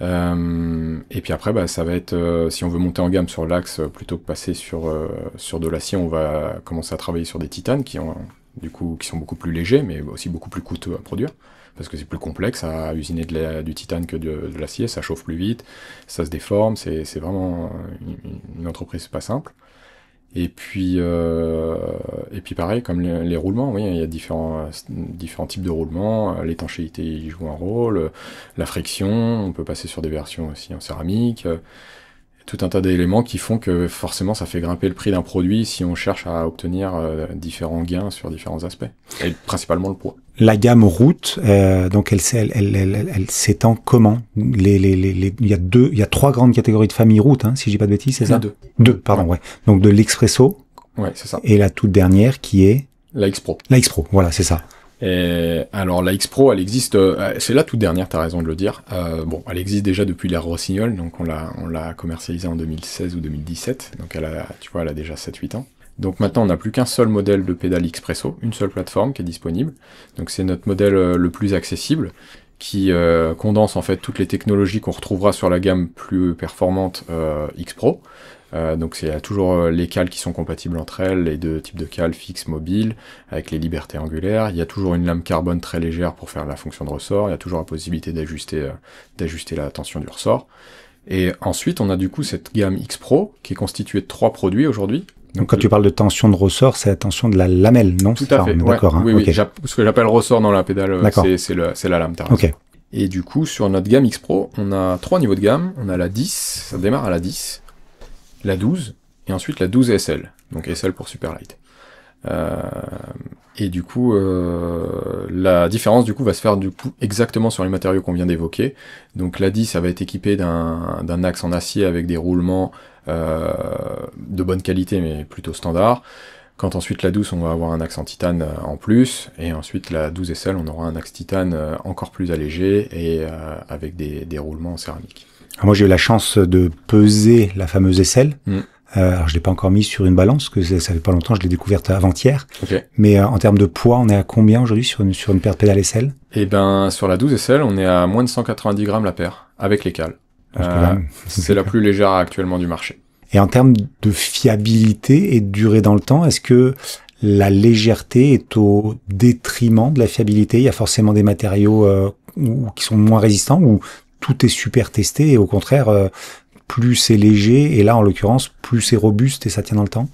Et puis après, ça va être, si on veut monter en gamme sur l'axe, plutôt que passer sur de l'acier, on va commencer à travailler sur des titanes qui sont beaucoup plus légers, mais aussi beaucoup plus coûteux à produire. Parce que c'est plus complexe à usiner du titane que de l'acier, ça chauffe plus vite, ça se déforme, c'est vraiment une entreprise pas simple. Et puis pareil, comme les roulements, oui, il y a différents types de roulements, l'étanchéité y joue un rôle, la friction, on peut passer sur des versions aussi en céramique, tout un tas d'éléments qui font que forcément ça fait grimper le prix d'un produit si on cherche à obtenir différents gains sur différents aspects, et principalement le poids. La gamme route, donc elle s'étend comment? Il y a 3 grandes catégories de famille route, si je dis pas de bêtises, c'est ça? Deux, pardon, ouais. Donc de l'Expresso. Ouais, c'est ça. Et la toute dernière qui est? La X-Pro. La X-Pro, voilà, c'est ça. Et alors la X-Pro, elle existe, c'est la toute dernière, t'as raison de le dire. Elle existe déjà depuis l'ère Rossignol, donc on l'a commercialisée en 2016 ou 2017, donc elle a déjà 7-8 ans. Donc maintenant, on n'a plus qu'un seul modèle de pédale Expresso, une seule plateforme qui est disponible. Donc c'est notre modèle le plus accessible, qui condense en fait toutes les technologies qu'on retrouvera sur la gamme plus performante X-Pro. Donc il y a toujours les cales qui sont compatibles entre elles, les 2 types de cales fixes, mobiles, avec les libertés angulaires. Il y a toujours une lame carbone très légère pour faire la fonction de ressort. Il y a toujours la possibilité d'ajuster la tension du ressort. Et ensuite, on a du coup cette gamme X-Pro qui est constituée de 3 produits aujourd'hui. Donc quand tu parles de tension de ressort, c'est la tension de la lamelle, non? Tout à fait, d'accord. Oui, okay. Ce que j'appelle ressort dans la pédale, c'est la lame. Ok. Et du coup, sur notre gamme X-Pro, on a 3 niveaux de gamme. On a la 10, ça démarre à la 10, la 12, et ensuite la 12 SL, donc SL pour Superlight. Et du coup, la différence du coup va se faire exactement sur les matériaux qu'on vient d'évoquer. Donc la 10, ça va être équipé d'un axe en acier avec des roulements de bonne qualité mais plutôt standard. Quand ensuite la 12, on va avoir un axe en titane en plus, et ensuite la 12 SL, on aura un axe titane encore plus allégé et avec des roulements en céramique. Alors moi j'ai eu la chance de peser la fameuse SL. Alors je l'ai pas encore mise sur une balance, parce que ça fait pas longtemps, je l'ai découverte avant-hier. Okay. Mais en termes de poids, on est à combien aujourd'hui sur une paire de pédales SL? Eh ben sur la 12 SL, on est à moins de 190 grammes la paire, avec les cales. C'est la plus légère actuellement du marché. Et en termes de fiabilité et de durée dans le temps, est-ce que la légèreté est au détriment de la fiabilité? Il y a forcément des matériaux qui sont moins résistants, ou tout est super testé et au contraire, plus c'est léger, et là en l'occurrence, plus c'est robuste et ça tient dans le temps?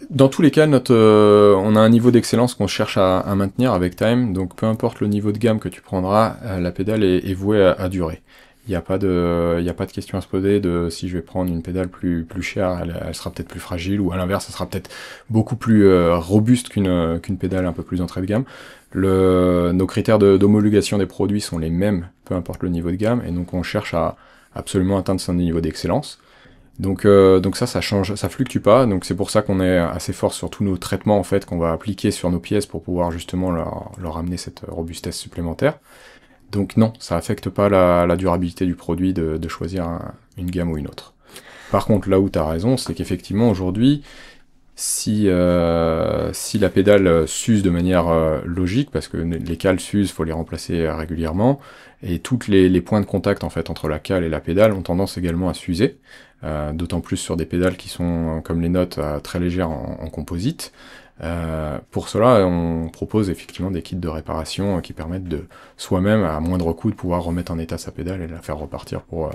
Dans tous les cas, on a un niveau d'excellence qu'on cherche à maintenir avec Time, donc peu importe le niveau de gamme que tu prendras, la pédale est vouée à durer. Il n'y a pas de question à se poser de si je vais prendre une pédale plus chère, elle sera peut-être plus fragile, ou à l'inverse, elle sera peut-être beaucoup plus robuste qu'une pédale un peu plus entrée de gamme. Nos critères d'homologation des produits sont les mêmes, peu importe le niveau de gamme, et donc on cherche à absolument atteindre son niveau d'excellence. Donc ça change, ça fluctue pas, donc c'est pour ça qu'on est assez fort sur tous nos traitements en fait qu'on va appliquer sur nos pièces pour pouvoir justement leur amener cette robustesse supplémentaire. Donc non, ça affecte pas la durabilité du produit de choisir une gamme ou une autre. Par contre, là où tu as raison, c'est qu'effectivement aujourd'hui, si la pédale s'use de manière logique, parce que les cales s'usent, faut les remplacer régulièrement, et toutes les points de contact en fait entre la cale et la pédale ont tendance également à s'user, d'autant plus sur des pédales qui sont comme les notes très légères en composite. Pour cela, on propose effectivement des kits de réparation qui permettent de soi-même, à moindre coût, de pouvoir remettre en état sa pédale et la faire repartir pour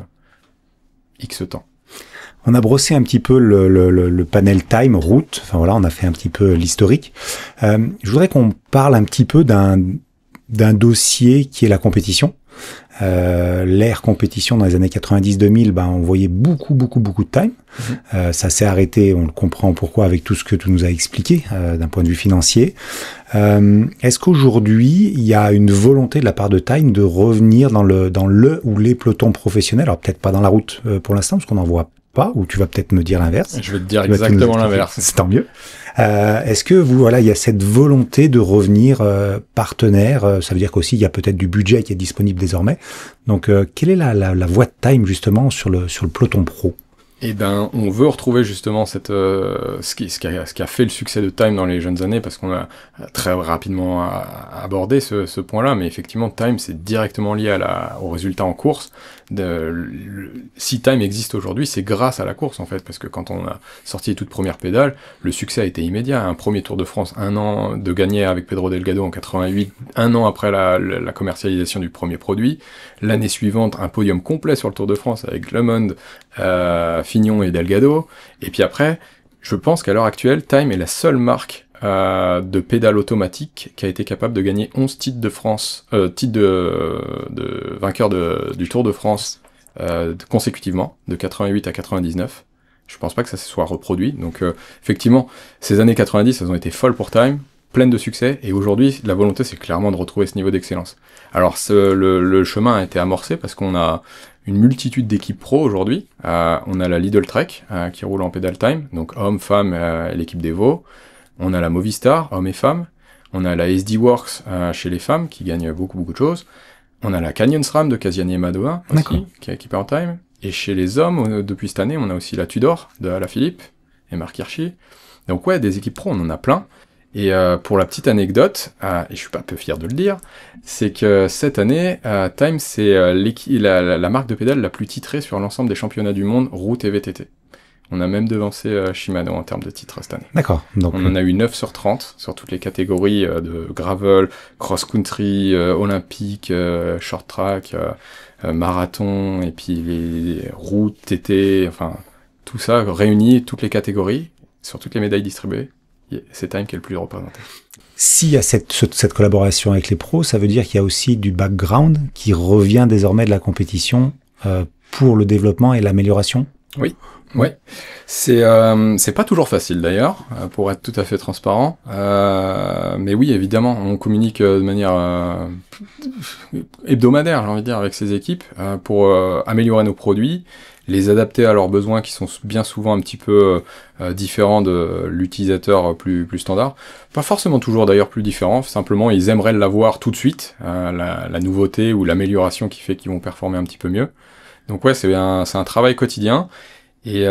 X temps. On a brossé un petit peu le panel time, route, enfin voilà, on a fait un petit peu l'historique. Je voudrais qu'on parle un petit peu d'un dossier qui est la compétition. L'ère compétition dans les années 90-2000, on voyait beaucoup de time. Ça s'est arrêté, on le comprend pourquoi avec tout ce que tu nous as expliqué d'un point de vue financier. Est-ce qu'aujourd'hui il y a une volonté de la part de Time de revenir dans le ou les pelotons professionnels, alors peut-être pas dans la route pour l'instant parce qu'on n'en voit pas, ou tu vas peut-être me dire l'inverse. Je vais te dire exactement l'inverse. C'est tant mieux. Est-ce que il y a cette volonté de revenir partenaire, ça veut dire qu'aussi il y a peut-être du budget qui est disponible désormais. Donc quelle est la voie de Time justement sur le peloton pro? Eh ben, on veut retrouver justement ce qui a fait le succès de Time dans les jeunes années, parce qu'on a très rapidement abordé ce point-là, mais effectivement, Time, c'est directement lié au résultat en course. Si Time existe aujourd'hui, c'est grâce à la course, en fait, parce que quand on a sorti les toutes premières pédales, le succès a été immédiat. Un premier Tour de France, 1 an de gagner avec Pedro Delgado en 88, 1 an après la commercialisation du premier produit. L'année suivante, un podium complet sur le Tour de France avec Le Monde, Fignon et Delgado. Et puis après, je pense qu'à l'heure actuelle, Time est la seule marque de pédale automatique qui a été capable de gagner 11 titres de France, titres de vainqueur du Tour de France consécutivement, de 88 à 99. Je pense pas que ça se soit reproduit. Donc effectivement, ces années 90, elles ont été folles pour Time, pleines de succès, et aujourd'hui, la volonté, c'est clairement de retrouver ce niveau d'excellence. Alors le chemin a été amorcé parce qu'on a une multitude d'équipes pro aujourd'hui. On a la Lidl Trek qui roule en Pedal Time, donc hommes, femmes, l'équipe d'Evo. On a la Movistar, hommes et femmes. On a la SD Works chez les femmes qui gagne beaucoup de choses. On a la Canyon SRAM de Casiani et Madoin aussi, qui est équipée en Time. Et chez les hommes, depuis cette année, on a aussi la Tudor de Alaphilippe et Marc Hirschi. Donc ouais, des équipes pro, on en a plein. Et pour la petite anecdote, et je suis pas peu fier de le dire, c'est que cette année, Time, c'est la marque de pédale la plus titrée sur l'ensemble des championnats du monde, route et VTT. On a même devancé Shimano en termes de titres cette année. D'accord. Donc, on en a eu 9 sur 30, sur toutes les catégories de gravel, cross-country, olympique, short track, marathon, et puis les routes, TT, enfin, tout ça réuni, toutes les catégories, sur toutes les médailles distribuées. C'est Time qui est le plus représenté. S'il y a cette collaboration avec les pros, ça veut dire qu'il y a aussi du background qui revient désormais de la compétition pour le développement et l'amélioration. Oui, ouais. C'est pas toujours facile d'ailleurs, pour être tout à fait transparent. Mais oui, évidemment, on communique de manière hebdomadaire, j'ai envie de dire, avec ces équipes pour améliorer nos produits, les adapter à leurs besoins qui sont bien souvent un petit peu différents de l'utilisateur plus standard. Pas forcément toujours d'ailleurs plus différents, simplement ils aimeraient l'avoir tout de suite, la nouveauté ou l'amélioration qui fait qu'ils vont performer un petit peu mieux. Donc ouais, c'est un travail quotidien. Et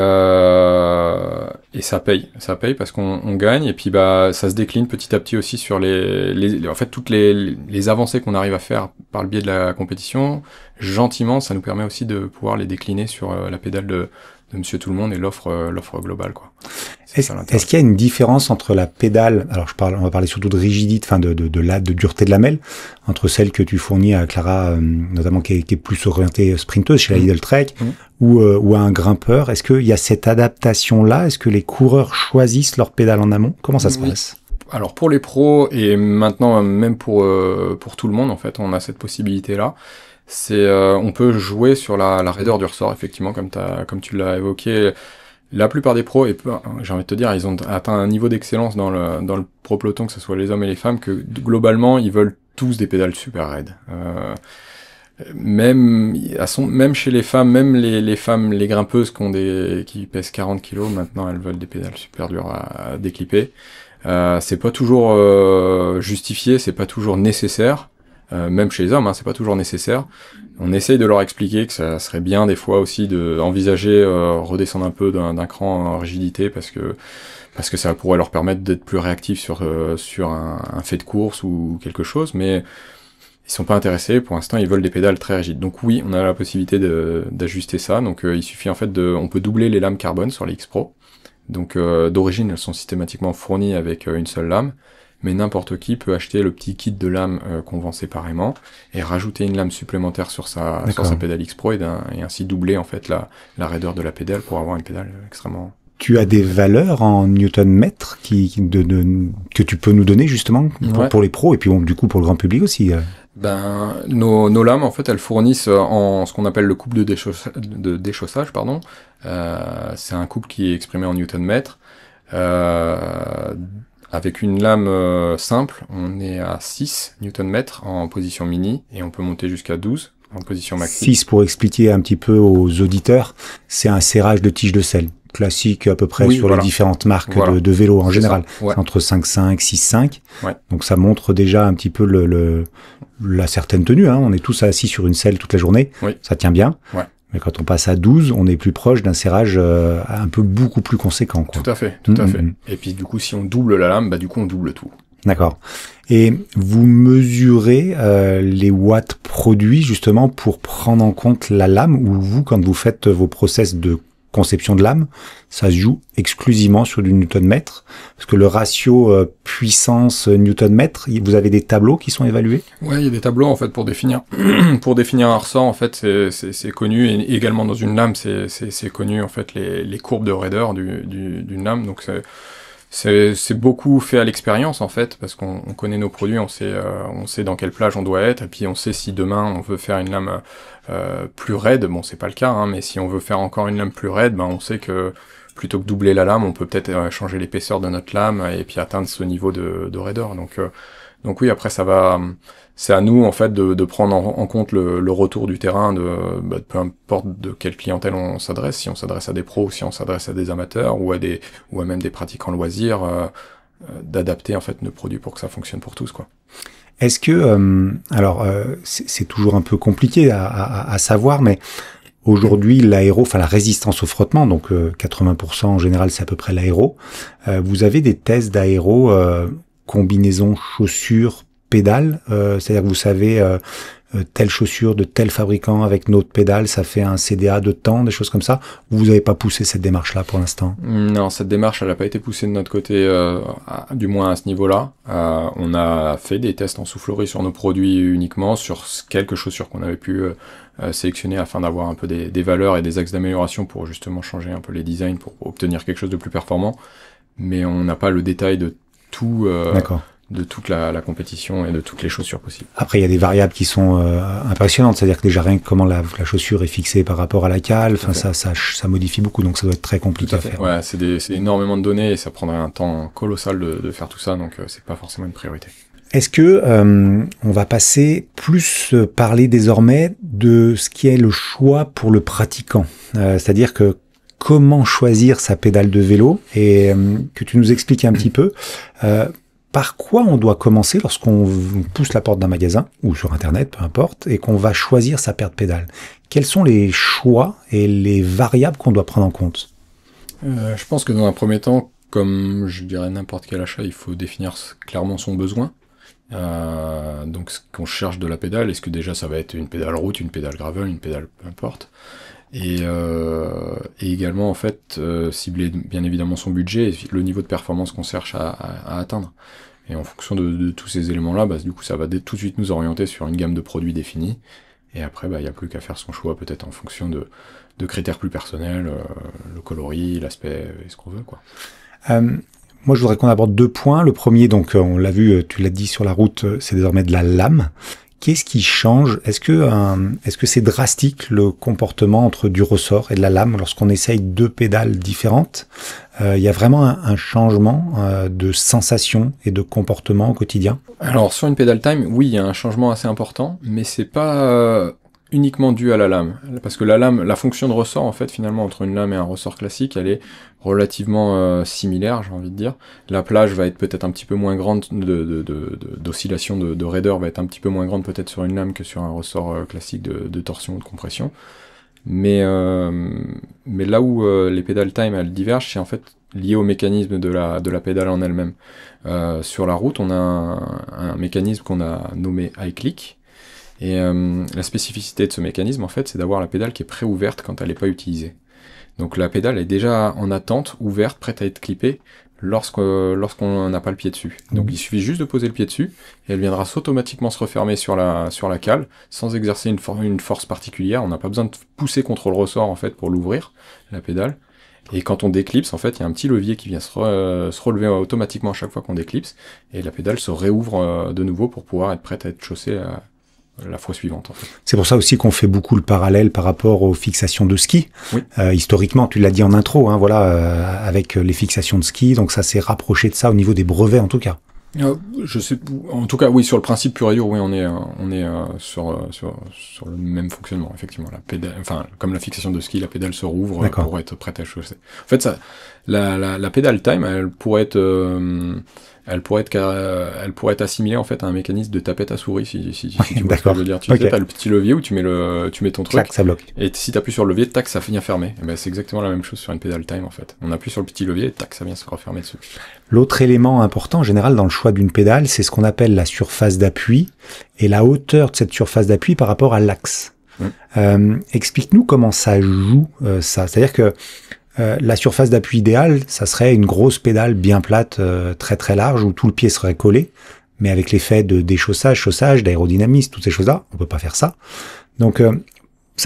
ça paye parce qu'on gagne, et puis ça se décline petit à petit aussi sur en fait toutes les avancées qu'on arrive à faire par le biais de la compétition. Gentiment, ça nous permet aussi de pouvoir les décliner sur la pédale de Monsieur Tout le Monde et l'offre globale, quoi. Est-ce qu'il y a une différence entre la pédale, alors on va parler surtout de rigidité, enfin de dureté de lamelle, entre celle que tu fournis à Clara, notamment qui est plus orientée sprinteuse chez la Lidl Trek, ou à un grimpeur. Est-ce qu'il y a cette adaptation-là? Est-ce que les coureurs choisissent leur pédale en amont? Comment ça se passe? Alors pour les pros, et maintenant même pour tout le monde, en fait, on a cette possibilité-là. On peut jouer sur la raideur du ressort, effectivement, comme tu l'as évoqué. La plupart des pros, et j'ai envie de te dire, ils ont atteint un niveau d'excellence dans le pro peloton, que ce soit les hommes et les femmes, que globalement, ils veulent tous des pédales super raides. Même chez les femmes, même les femmes, les grimpeuses qui pèsent 40 kilos, maintenant elles veulent des pédales super dures à déclipper. C'est pas toujours justifié, c'est pas toujours nécessaire. Même chez les hommes, c'est pas toujours nécessaire. On essaye de leur expliquer que ça serait bien des fois aussi d'envisager redescendre un peu d'un cran en rigidité, parce que parce que ça pourrait leur permettre d'être plus réactifs sur un fait de course ou quelque chose, mais ils sont pas intéressés, pour l'instant ils veulent des pédales très rigides. Donc oui, on a la possibilité d'ajuster ça, donc il suffit en fait on peut doubler les lames carbone sur les X-Pro. Donc d'origine elles sont systématiquement fournies avec une seule lame, mais n'importe qui peut acheter le petit kit de lames qu'on vend séparément et rajouter une lame supplémentaire sur sa pédale X-Pro et ainsi doubler en fait la raideur de la pédale pour avoir une pédale extrêmement... Tu as des valeurs en newton-mètre que tu peux nous donner justement pour les pros et puis du coup pour le grand public aussi. Ben nos lames en fait elles fournissent en ce qu'on appelle le couple de déchaussage pardon. C'est un couple qui est exprimé en newton-mètre. Avec une lame simple, on est à 6 newton-mètre en position mini et on peut monter jusqu'à 12 en position maxi. 6 pour expliquer un petit peu aux auditeurs, c'est un serrage de tige de selle classique à peu près sur les différentes marques de vélos en général. C'est entre 5.5, 6.5. Ouais. Donc ça montre déjà un petit peu la certaine tenue. Hein. On est tous assis sur une selle toute la journée. Oui. Ça tient bien. Ouais. Mais quand on passe à 12, on est plus proche d'un serrage beaucoup plus conséquent. Quoi. Tout à fait, tout à fait. Et puis du coup, si on double la lame, du coup on double tout. D'accord. Et vous mesurez les watts produits justement pour prendre en compte la lame, ou vous, quand vous faites vos process de conception de lame, ça se joue exclusivement sur du newton-mètre, parce que le ratio puissance newton-mètre, vous avez des tableaux qui sont évalués? Ouais, il y a des tableaux en fait pour définir un ressort en fait, c'est connu, et également dans une lame c'est connu en fait les courbes de raideur d'une lame, donc c'est beaucoup fait à l'expérience en fait, parce qu'on connaît nos produits, on sait dans quelle plage on doit être, et puis on sait si demain on veut faire une lame plus raide, bon c'est pas le cas, hein, mais si on veut faire encore une lame plus raide, on sait que plutôt que doubler la lame, on peut peut-être changer l'épaisseur de notre lame et puis atteindre ce niveau de raideur. Donc oui, après c'est à nous en fait de prendre en compte le retour du terrain, peu importe de quelle clientèle on s'adresse, si on s'adresse à des pros, si on s'adresse à des amateurs ou à même des pratiquants loisirs, d'adapter en fait nos produits pour que ça fonctionne pour tous, quoi. Est-ce que c'est toujours un peu compliqué à savoir, mais aujourd'hui, l'aéro, la résistance au frottement, donc 80% en général, c'est à peu près l'aéro. Vous avez des tests d'aéro, combinaison chaussures, pédales, c'est-à-dire que vous savez telle chaussure de tel fabricant avec notre pédale, ça fait un CDA de temps, des choses comme ça. Vous n'avez pas poussé cette démarche-là pour l'instant? Non, cette démarche, elle n'a pas été poussée de notre côté, du moins à ce niveau-là. On a fait des tests en soufflerie sur nos produits uniquement, sur quelques chaussures qu'on avait pu sélectionner afin d'avoir un peu des valeurs et des axes d'amélioration pour justement changer un peu les designs pour obtenir quelque chose de plus performant. Mais on n'a pas le détail de tout. De toute la compétition et de toutes les chaussures possibles. Après, il y a des variables qui sont impressionnantes, c'est-à-dire que déjà rien que comment la chaussure est fixée par rapport à la cale, ça modifie beaucoup, donc ça doit être très compliqué à faire. Ouais, c'est énormément de données et ça prendrait un temps colossal de faire tout ça, donc c'est pas forcément une priorité. Est-ce que on va parler désormais de ce qui est le choix pour le pratiquant, c'est-à-dire que comment choisir sa pédale de vélo, et que tu nous expliques un petit peu par quoi on doit commencer lorsqu'on pousse la porte d'un magasin, ou sur Internet, peu importe, et qu'on va choisir sa paire de pédales? Quels sont les choix et les variables qu'on doit prendre en compte? Je pense que dans un premier temps, comme je dirais n'importe quel achat, il faut définir clairement son besoin. Donc ce qu'on cherche de la pédale, est-ce que déjà ça va être une pédale route, une pédale gravel, une pédale peu importe. Et également en fait cibler bien évidemment son budget et le niveau de performance qu'on cherche à atteindre. Et en fonction de tous ces éléments-là, du coup ça va tout de suite nous orienter sur une gamme de produits définis. Et après il n'y a plus qu'à faire son choix peut-être en fonction de critères plus personnels, le coloris, l'aspect et ce qu'on veut, quoi. Moi je voudrais qu'on aborde 2 points. Le premier, donc on l'a vu, tu l'as dit sur la route, c'est désormais de la lame. Qu'est-ce qui change? Est-ce que c'est drastique le comportement entre du ressort et de la lame lorsqu'on essaye 2 pédales différentes? Il y a vraiment un changement de sensation et de comportement au quotidien? Alors sur une pédale time, oui, il y a un changement assez important, mais c'est pas uniquement dû à la lame, parce que la lame, la fonction de ressort en fait finalement entre une lame et un ressort classique, elle est relativement similaire, j'ai envie de dire. La plage va être peut-être un petit peu moins grande, d'oscillation de raideur va être un petit peu moins grande peut-être sur une lame que sur un ressort classique de torsion ou de compression. Mais là où les pédales time elles divergent, c'est en fait liées au mécanisme de la pédale en elle-même. Sur la route, on a un mécanisme qu'on a nommé iClick. Et la spécificité de ce mécanisme, en fait, c'est d'avoir la pédale qui est pré-ouverte quand elle n'est pas utilisée. Donc la pédale est déjà en attente, ouverte, prête à être clippée lorsqu'on n'a pas le pied dessus. Donc il suffit juste de poser le pied dessus, et elle viendra automatiquement se refermer sur la cale, sans exercer une force particulière. On n'a pas besoin de pousser contre le ressort, en fait, pour l'ouvrir, la pédale. Et quand on déclipse, en fait, il y a un petit levier qui vient se relever automatiquement à chaque fois qu'on déclipse, et la pédale se réouvre de nouveau pour pouvoir être prête à être chaussée la fois suivante, en fait. C'est pour ça aussi qu'on fait beaucoup le parallèle par rapport aux fixations de ski. Oui. Historiquement, tu l'as dit en intro, hein, voilà, avec les fixations de ski, donc ça s'est rapproché de ça au niveau des brevets en tout cas. Je sais, en tout cas, oui, sur le principe pur et dur, oui, on est sur le même fonctionnement, effectivement. La pédale, enfin, comme la fixation de ski, la pédale se rouvre pour être prête à chausser. En fait, ça, la pédale time, elle pourrait être assimilée, en fait, à un mécanisme de tapette à souris, si tu vois ce que je veux dire. Tu sais, t'as le petit levier où tu mets ton truc. Clac, ça bloque. Et si t'appuies sur le levier, tac, ça vient fermer. Et ben, c'est exactement la même chose sur une pédale time, en fait. On appuie sur le petit levier, et tac, ça vient se refermer dessus. L'autre élément important, en général, dans le choix d'une pédale, c'est ce qu'on appelle la surface d'appui et la hauteur de cette surface d'appui par rapport à l'axe. Explique-nous comment ça joue, ça. C'est-à-dire que la surface d'appui idéale, ça serait une grosse pédale bien plate, très très large, où tout le pied serait collé, mais avec l'effet de déchaussage, chaussage, d'aérodynamisme, toutes ces choses-là, on peut pas faire ça. Donc,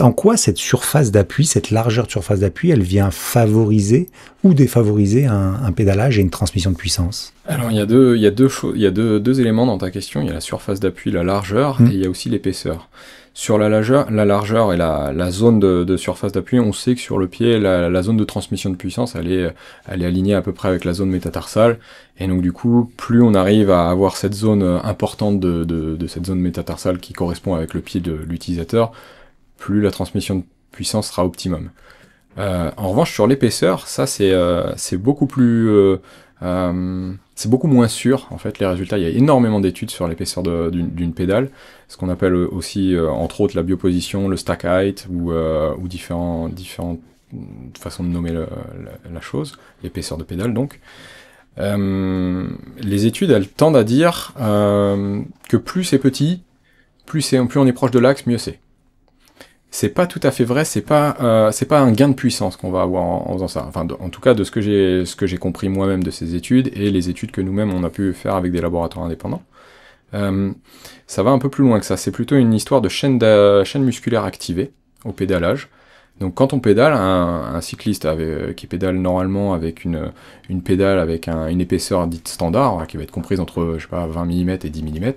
en quoi cette surface d'appui, cette largeur de surface d'appui, elle vient favoriser ou défavoriser un pédalage et une transmission de puissance? Alors, il y a deux éléments dans ta question. Il y a la surface d'appui, la largeur, et il y a aussi l'épaisseur. Sur la largeur et la zone de surface d'appui, on sait que sur le pied, la zone de transmission de puissance, elle est alignée à peu près avec la zone métatarsale. Et donc, du coup, plus on arrive à avoir cette zone importante de cette zone métatarsale qui correspond avec le pied de l'utilisateur, plus la transmission de puissance sera optimum. En revanche, sur l'épaisseur, ça c'est beaucoup moins sûr, en fait, les résultats. Il y a énormément d'études sur l'épaisseur d'une pédale, ce qu'on appelle aussi, entre autres, la bioposition, le stack height, ou différentes façons de nommer la chose, l'épaisseur de pédale, donc. Les études, elles tendent à dire que plus c'est petit, plus on est proche de l'axe, mieux c'est. C'est pas tout à fait vrai, c'est pas un gain de puissance qu'on va avoir en faisant ça. Enfin, en tout cas, de ce que j'ai compris moi-même de ces études, et les études que nous-mêmes on a pu faire avec des laboratoires indépendants. Ça va un peu plus loin que ça. C'est plutôt une histoire de chaîne musculaire activée au pédalage. Donc quand on pédale, un cycliste qui pédale normalement avec une pédale avec une épaisseur dite standard, qui va être comprise entre, je sais pas, 20 mm et 10 mm,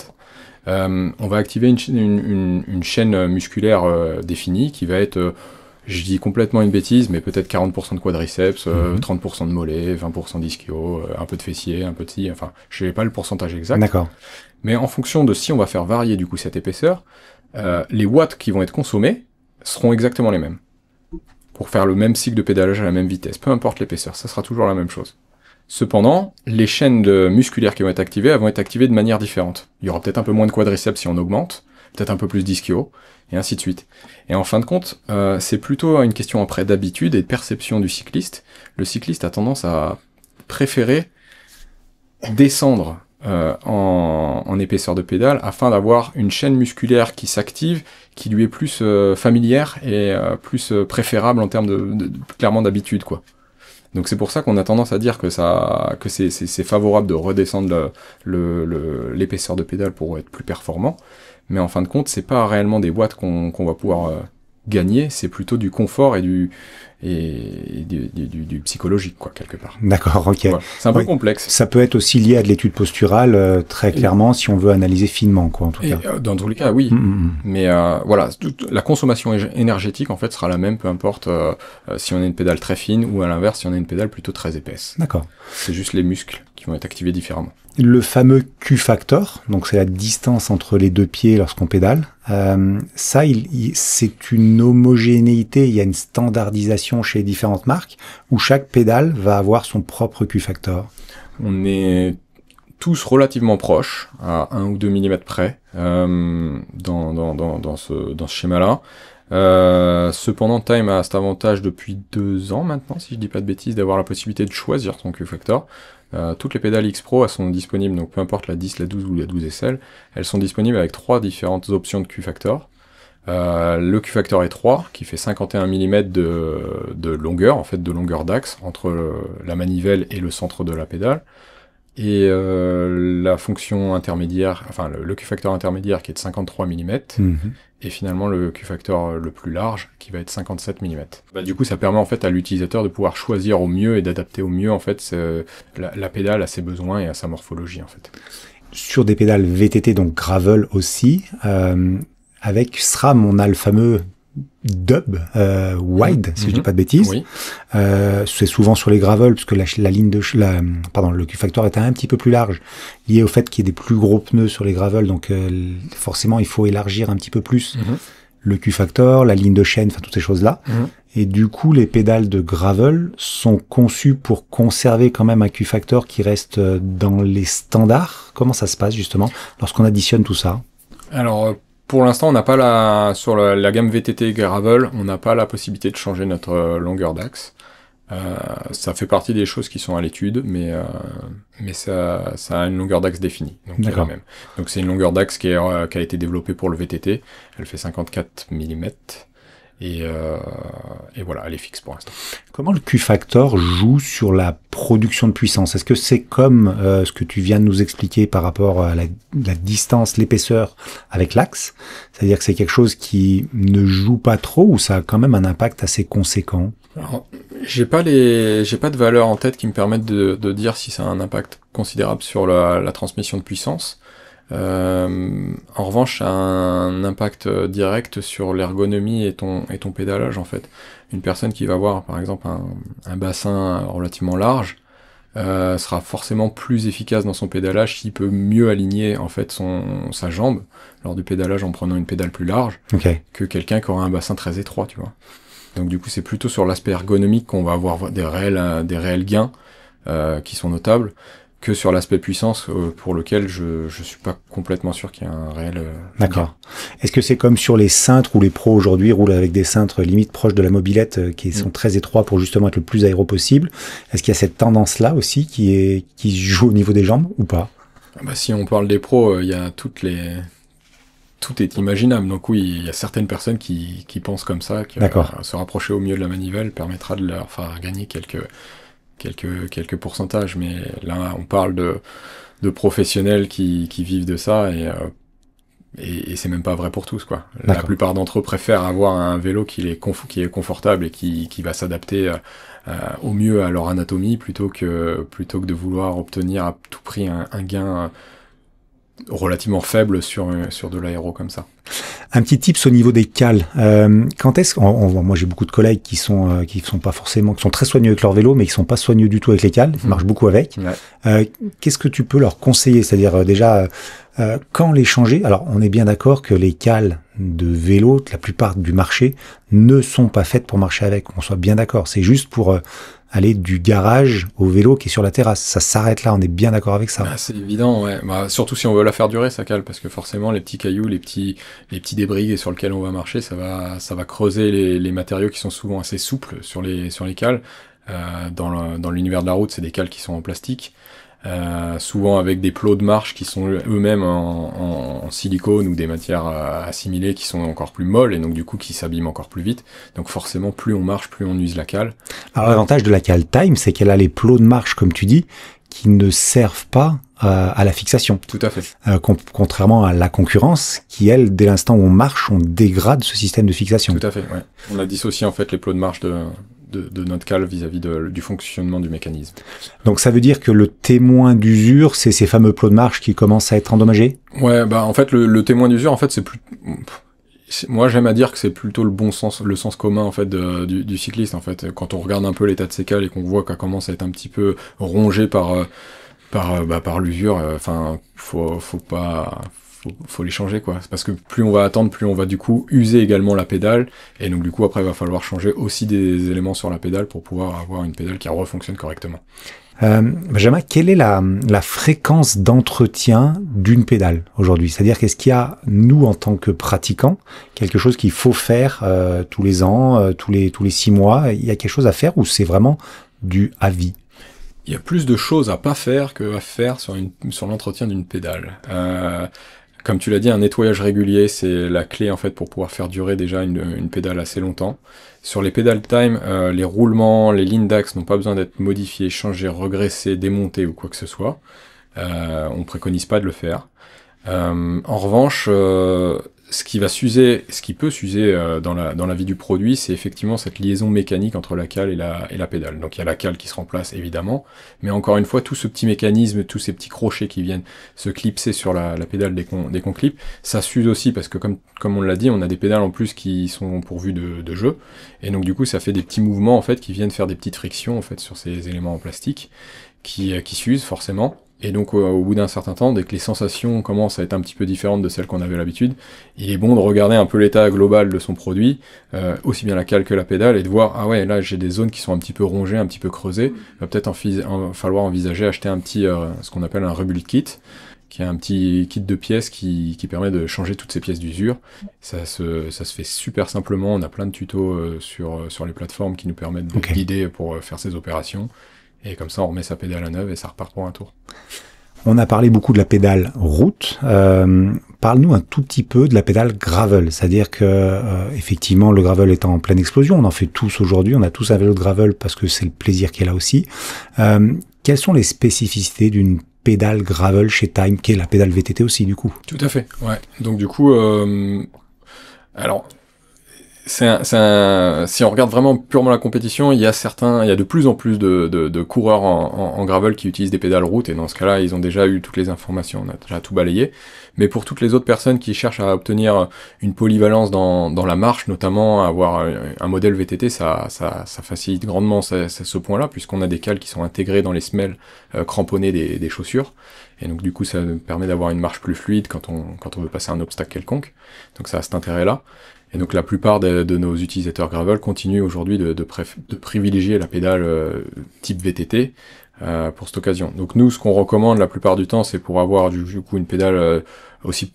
on va activer une chaîne musculaire définie qui va être, je dis complètement une bêtise, mais peut-être 40% de quadriceps, 30% de mollets, 20% d'ischio, un peu de fessier, un peu de ci, enfin, je sais pas le pourcentage exact. D'accord. Mais en fonction de si on va faire varier du coup cette épaisseur, les watts qui vont être consommés seront exactement les mêmes. Pour faire le même cycle de pédalage à la même vitesse, peu importe l'épaisseur, ça sera toujours la même chose. Cependant, les chaînes musculaires qui vont être activées, elles vont être activées de manière différente. Il y aura peut-être un peu moins de quadriceps si on augmente, peut-être un peu plus d'ischio, et ainsi de suite. Et en fin de compte, c'est plutôt une question après d'habitude et de perception du cycliste. Le cycliste a tendance à préférer descendre en épaisseur de pédale afin d'avoir une chaîne musculaire qui s'active, qui lui est plus familière et plus préférable en termes clairement d'habitude, quoi. Donc c'est pour ça qu'on a tendance à dire que c'est favorable de redescendre l'épaisseur de pédale pour être plus performant, mais en fin de compte, c'est pas réellement des watts qu'on va pouvoir gagner, c'est plutôt du confort et du psychologique, quoi, quelque part. D'accord, ok. Voilà. C'est un peu complexe. Ça peut être aussi lié à de l'étude posturale, très clairement, si on veut analyser finement, quoi, en tout cas. Dans tous les cas, oui. Mais voilà, la consommation énergétique, en fait, sera la même, peu importe si on a une pédale très fine ou à l'inverse, si on a une pédale plutôt très épaisse. D'accord. C'est juste les muscles qui vont être activés différemment. Le fameux Q-factor, donc c'est la distance entre les deux pieds lorsqu'on pédale, ça, c'est une homogénéité, il y a une standardisation chez différentes marques, où chaque pédale va avoir son propre Q-factor. On est tous relativement proches, à 1 ou 2 mm près, dans ce schéma-là. Cependant, Time a cet avantage depuis 2 ans maintenant, si je dis pas de bêtises, d'avoir la possibilité de choisir son Q-Factor. Toutes les pédales X-Pro, elles sont disponibles, donc peu importe la 10, la 12 ou la 12 SL, elles sont disponibles avec 3 différentes options de Q-Factor. Le Q-Factor est 3, qui fait 51 mm de longueur, en fait de longueur d'axe, entre la manivelle et le centre de la pédale. Et la fonction intermédiaire, enfin le Q-Factor intermédiaire qui est de 53 mm, et finalement le Q-Factor le plus large qui va être 57 mm. Du coup ça permet en fait à l'utilisateur de pouvoir choisir au mieux et d'adapter au mieux en fait la pédale à ses besoins et à sa morphologie en fait. Sur des pédales VTT, donc gravel aussi, avec SRAM, on a le fameux dub wide, si je dis pas de bêtises. Oui. C'est souvent sur les gravel, puisque la ligne de le Q-Factor est un petit peu plus large, lié au fait qu'il y ait des plus gros pneus sur les gravel, donc forcément il faut élargir un petit peu plus le Q-Factor, la ligne de chaîne, enfin toutes ces choses-là. Et du coup, les pédales de gravel sont conçues pour conserver quand même un Q-Factor qui reste dans les standards. Comment ça se passe justement lorsqu'on additionne tout ça? Alors pour l'instant, on n'a pas sur la gamme VTT Gravel, on n'a pas la possibilité de changer notre longueur d'axe. Ça fait partie des choses qui sont à l'étude, mais ça a une longueur d'axe définie. Donc, D'accord. même. Donc c'est une longueur d'axe qui a été développée pour le VTT. Elle fait 54 mm. Et voilà, elle est fixe pour l'instant. Comment le Q-Factor joue sur la production de puissance? Est-ce que c'est comme ce que tu viens de nous expliquer par rapport à la distance, l'épaisseur avec l'axe? C'est-à-dire que c'est quelque chose qui ne joue pas trop ou ça a quand même un impact assez conséquent? Alors, j'ai pas de valeur en tête qui me permettent de dire si ça a un impact considérable sur la transmission de puissance. En revanche, ça a un impact direct sur l'ergonomie et ton pédalage en fait. Une personne qui va avoir par exemple un bassin relativement large sera forcément plus efficace dans son pédalage s'il peut mieux aligner en fait sa jambe lors du pédalage en prenant une pédale plus large que quelqu'un qui aura un bassin très étroit, tu vois. Donc du coup, c'est plutôt sur l'aspect ergonomique qu'on va avoir des réels gains qui sont notables, que sur l'aspect puissance pour lequel je suis pas complètement sûr qu'il y a un réel D'accord. Est-ce que c'est comme sur les cintres où les pros aujourd'hui roulent avec des cintres limite proches de la mobilette qui sont très étroits pour justement être le plus aéro possible? Est-ce qu'il y a cette tendance-là aussi qui joue au niveau des jambes ou pas? Si on parle des pros, il y a tout est imaginable. Donc oui, il y a certaines personnes qui pensent comme ça, que se rapprocher au mieux de la manivelle permettra de leur faire gagner quelques pourcentages, mais là on parle de professionnels qui vivent de ça et c'est même pas vrai pour tous quoi. La plupart d'entre eux préfèrent avoir un vélo qui est confortable et qui va s'adapter au mieux à leur anatomie plutôt que de vouloir obtenir à tout prix un gain relativement faible sur de l'aéro comme ça. Un petit tips au niveau des cales. Quand est-ce moi j'ai beaucoup de collègues qui sont très soigneux avec leur vélo, mais qui sont pas soigneux du tout avec les cales. Ils marchent beaucoup avec. Ouais. Qu'est-ce que tu peux leur conseiller? C'est-à-dire déjà quand les changer? Alors on est bien d'accord que les cales de vélo, la plupart du marché, ne sont pas faites pour marcher avec. On soit bien d'accord. C'est juste pour aller du garage au vélo qui est sur la terrasse. Ça s'arrête là, on est bien d'accord avec ça. C'est évident, ouais. Surtout si on veut la faire durer, sa cale, parce que forcément, les petits cailloux, les petits débris sur lesquels on va marcher, ça va creuser les matériaux qui sont souvent assez souples sur les cales. Dans l'univers de la route, c'est des cales qui sont en plastique. Souvent avec des plots de marche qui sont eux-mêmes en silicone ou des matières assimilées qui sont encore plus molles et donc du coup qui s'abîment encore plus vite. Donc forcément plus on marche, plus on use la cale. Alors l'avantage de la cale Time, c'est qu'elle a les plots de marche comme tu dis qui ne servent pas à la fixation. Tout à fait. Contrairement à la concurrence qui elle, dès l'instant où on marche, on dégrade ce système de fixation. Tout à fait, ouais. On a dissocié en fait les plots de marche de notre cale vis-à-vis du fonctionnement du mécanisme. Donc ça veut dire que le témoin d'usure, c'est ces fameux plots de marche qui commencent à être endommagés? Ouais, en fait le témoin d'usure, en fait c'est plus... Moi j'aime à dire que c'est plutôt le sens commun en fait du cycliste en fait. Quand on regarde un peu l'état de ses cales et qu'on voit qu'elle commence à être un petit peu rongée par l'usure, faut faut les changer, quoi. C'est parce que plus on va attendre, plus on va du coup user également la pédale, et donc du coup après il va falloir changer aussi des éléments sur la pédale pour pouvoir avoir une pédale qui refonctionne correctement. Benjamin, quelle est la fréquence d'entretien d'une pédale aujourd'hui? C'est-à-dire qu'est-ce qu'il y a, nous, en tant que pratiquants, quelque chose qu'il faut faire tous les ans, tous les 6 mois? Il y a quelque chose à faire ou c'est vraiment du à vie? Il y a plus de choses à pas faire que à faire sur l'entretien d'une pédale. Comme tu l'as dit, un nettoyage régulier, c'est la clé en fait pour pouvoir faire durer déjà une pédale assez longtemps. Sur les pédales time, les roulements, les lignes d'axe n'ont pas besoin d'être modifiés, changés, regressés, démontés ou quoi que ce soit. On préconise pas de le faire. En revanche, ce qui peut s'user dans la vie du produit, c'est effectivement cette liaison mécanique entre la cale et la pédale. Donc il y a la cale qui se remplace évidemment, mais encore une fois, tout ce petit mécanisme, tous ces petits crochets qui viennent se clipser sur la pédale dès qu'on clip, ça s'use aussi parce que comme on l'a dit, on a des pédales en plus qui sont pourvues de jeux, et donc du coup ça fait des petits mouvements en fait qui viennent faire des petites frictions en fait sur ces éléments en plastique qui s'usent forcément. Et donc au bout d'un certain temps, dès que les sensations commencent à être un petit peu différentes de celles qu'on avait l'habitude, il est bon de regarder un peu l'état global de son produit, aussi bien la cale que la pédale, et de voir, ah ouais, là j'ai des zones qui sont un petit peu rongées, un petit peu creusées, il va peut-être falloir envisager acheter un petit, ce qu'on appelle un rebuild kit, qui est un petit kit de pièces qui permet de changer toutes ces pièces d'usure. Ça se fait super simplement, on a plein de tutos sur les plateformes qui nous permettent de guider pour faire ces opérations. Et comme ça, on remet sa pédale à neuve et ça repart pour un tour. On a parlé beaucoup de la pédale route. Parle-nous un tout petit peu de la pédale gravel. C'est-à-dire que, effectivement, le gravel est en pleine explosion. On en fait tous aujourd'hui. On a tous un vélo de gravel parce que c'est le plaisir qui est là aussi. Quelles sont les spécificités d'une pédale gravel chez Time, qui est la pédale VTT aussi, du coup? Tout à fait, ouais. Donc, du coup, alors... si on regarde vraiment purement la compétition, il y a de plus en plus de coureurs en gravel qui utilisent des pédales route, et dans ce cas-là, ils ont déjà eu toutes les informations, on a déjà tout balayé. Mais pour toutes les autres personnes qui cherchent à obtenir une polyvalence dans la marche, notamment avoir un modèle VTT, ça facilite grandement ce point-là, puisqu'on a des cales qui sont intégrées dans les semelles cramponnées des chaussures. Et donc du coup, ça permet d'avoir une marche plus fluide quand on veut passer un obstacle quelconque. Donc ça a cet intérêt-là. Et donc la plupart de nos utilisateurs gravel continuent aujourd'hui de privilégier la pédale type VTT pour cette occasion. Donc nous, ce qu'on recommande la plupart du temps, c'est pour avoir du coup une pédale aussi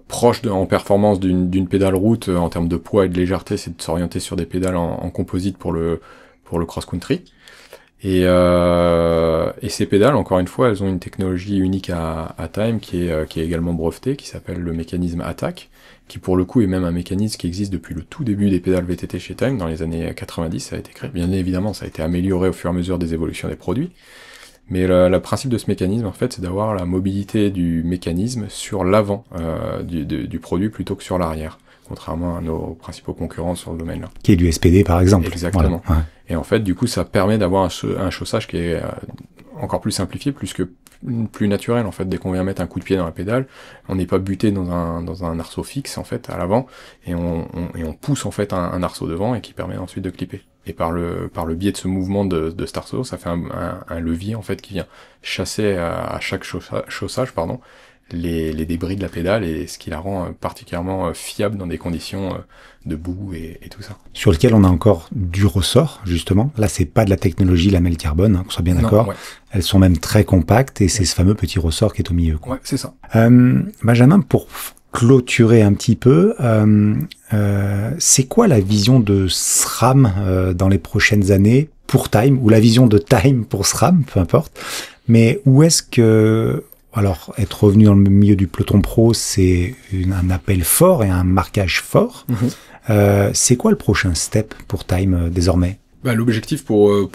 proche en performance d'une pédale route en termes de poids et de légèreté, c'est de s'orienter sur des pédales en composite pour le cross-country. Et ces pédales, encore une fois, elles ont une technologie unique à Time qui est également brevetée, qui s'appelle le mécanisme ATTAC, qui pour le coup est même un mécanisme qui existe depuis le tout début des pédales VTT chez Time, dans les années 90, ça a été créé. Bien évidemment, ça a été amélioré au fur et à mesure des évolutions des produits. Mais le principe de ce mécanisme, en fait, c'est d'avoir la mobilité du mécanisme sur l'avant du produit plutôt que sur l'arrière, contrairement à nos principaux concurrents sur le domaine-là. Qui est du SPD, par exemple. Exactement. Voilà. Ouais. Et en fait, du coup, ça permet d'avoir un chaussage qui est encore plus simplifié, plus naturel, en fait. Dès qu'on vient mettre un coup de pied dans la pédale, on n'est pas buté dans un arceau fixe, en fait, à l'avant, et on pousse, en fait, un arceau devant, et qui permet ensuite de clipper. Et par le biais de ce mouvement de cet arceau, ça fait un levier, en fait, qui vient chasser à chaque chaussage, les débris de la pédale, et ce qui la rend particulièrement fiable dans des conditions de boue et tout ça. Sur lequel on a encore du ressort, justement. Là, c'est pas de la technologie lamelle carbone, qu'on soit bien d'accord. Ouais. Elles sont même très compactes, et c'est ce fameux petit ressort qui est au milieu, quoi. Ouais, c'est ça. Benjamin, pour clôturer un petit peu, c'est quoi la vision de SRAM dans les prochaines années pour Time, ou la vision de Time pour SRAM, peu importe. Mais où est-ce que... Alors, être revenu dans le milieu du peloton pro, c'est un appel fort et un marquage fort. C'est quoi le prochain step pour Time désormais? L'objectif pour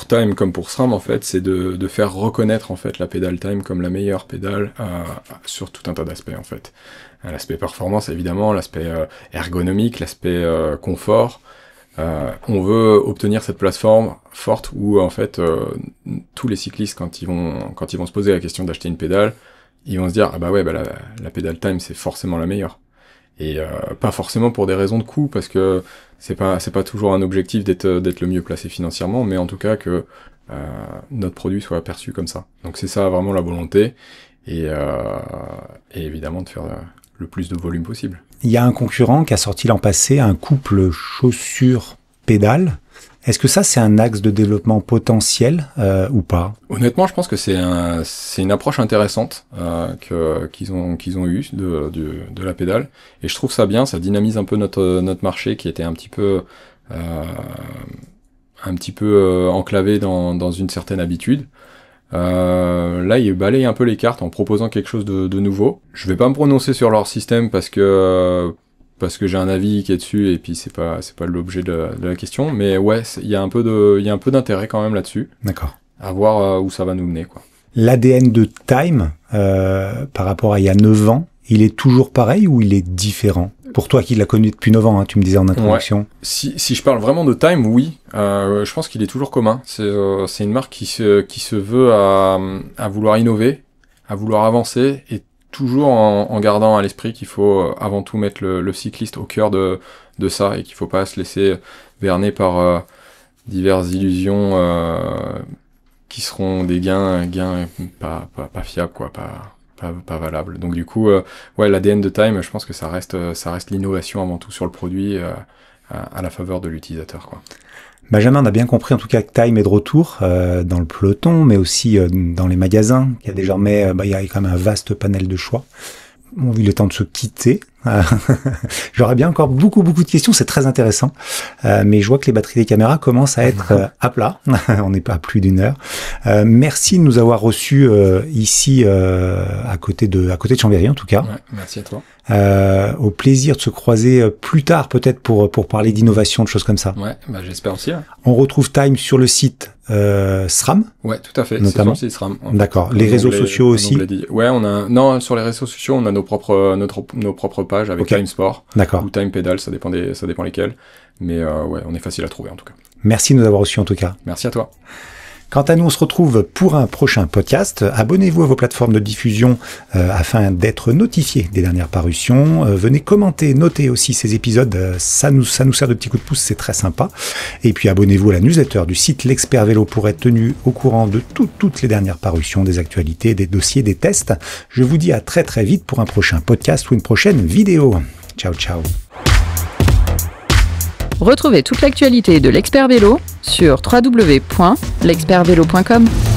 Time comme pour SRAM, en fait, c'est de faire reconnaître, en fait, la pédale Time comme la meilleure pédale sur tout un tas d'aspects, en fait. L'aspect performance, évidemment, l'aspect ergonomique, l'aspect confort. On veut obtenir cette plateforme forte où, en fait, tous les cyclistes, quand ils vont se poser la question d'acheter une pédale, ils vont se dire, la pédale Time, c'est forcément la meilleure. Et pas forcément pour des raisons de coût, parce que c'est pas toujours un objectif d'être le mieux placé financièrement, mais en tout cas que notre produit soit perçu comme ça. Donc c'est ça vraiment la volonté. et évidemment de faire le plus de volume possible. Il y a un concurrent qui a sorti l'an passé un couple chaussures-pédales. Est-ce que ça, c'est un axe de développement potentiel ou pas? Honnêtement, je pense que c'est une approche intéressante qu'ils ont eue de la pédale, et je trouve ça bien, ça dynamise un peu notre marché qui était un petit peu enclavé dans une certaine habitude. Là, ils balayent un peu les cartes en proposant quelque chose de nouveau. Je vais pas me prononcer sur leur système parce que j'ai un avis qui est dessus, et puis c'est pas l'objet de la question, mais ouais, il y a un peu d'intérêt quand même là-dessus. D'accord. À voir où ça va nous mener, quoi. L'ADN de Time, par rapport à il y a 9 ans, il est toujours pareil ou il est différent? Pour toi qui l'as connu depuis 9 ans, hein, tu me disais en introduction. Ouais. Si je parle vraiment de Time, oui. Je pense qu'il est toujours commun. C'est une marque qui se veut à vouloir innover, à vouloir avancer, et toujours en gardant à l'esprit qu'il faut avant tout mettre le cycliste au cœur de ça, et qu'il faut pas se laisser berner par diverses illusions qui seront des gains pas fiables, quoi, pas valables. Donc du coup, ouais, l'ADN de Time, je pense que ça reste l'innovation avant tout sur le produit, à la faveur de l'utilisateur, quoi. Benjamin, on a bien compris en tout cas que Time est de retour dans le peloton, mais aussi dans les magasins. Il y a désormais, il y a quand même un vaste panel de choix. Bon, il est temps de se quitter. J'aurais bien encore beaucoup de questions, c'est très intéressant. Mais je vois que les batteries des caméras commencent à être à plat. On n'est pas à plus d'une heure. Merci de nous avoir reçus ici à côté de Chambéry en tout cas. Ouais, merci à toi. Au plaisir de se croiser plus tard peut-être pour parler d'innovation, de choses comme ça. Ouais, j'espère aussi. Hein. On retrouve Time sur le site SRAM. Ouais, tout à fait. Notamment. C'est sur le site SRAM. D'accord. Les réseaux sociaux aussi. Ouais, sur les réseaux sociaux, on a nos propres pages avec Time Sport. D'accord. Ou Time Pedal, ça dépend lesquels. Mais ouais, on est facile à trouver en tout cas. Merci de nous avoir reçus en tout cas. Merci à toi. Quant à nous, on se retrouve pour un prochain podcast. Abonnez-vous à vos plateformes de diffusion afin d'être notifié des dernières parutions. Venez commenter, noter aussi ces épisodes. Ça nous sert de petit coup de pouce, c'est très sympa. Et puis abonnez-vous à la newsletter du site L'Expert Vélo pour être tenu au courant de toutes les dernières parutions, des actualités, des dossiers, des tests. Je vous dis à très très vite pour un prochain podcast ou une prochaine vidéo. Ciao, ciao. Retrouvez toute l'actualité de l'Expert Vélo sur www.l'expertvélo.com.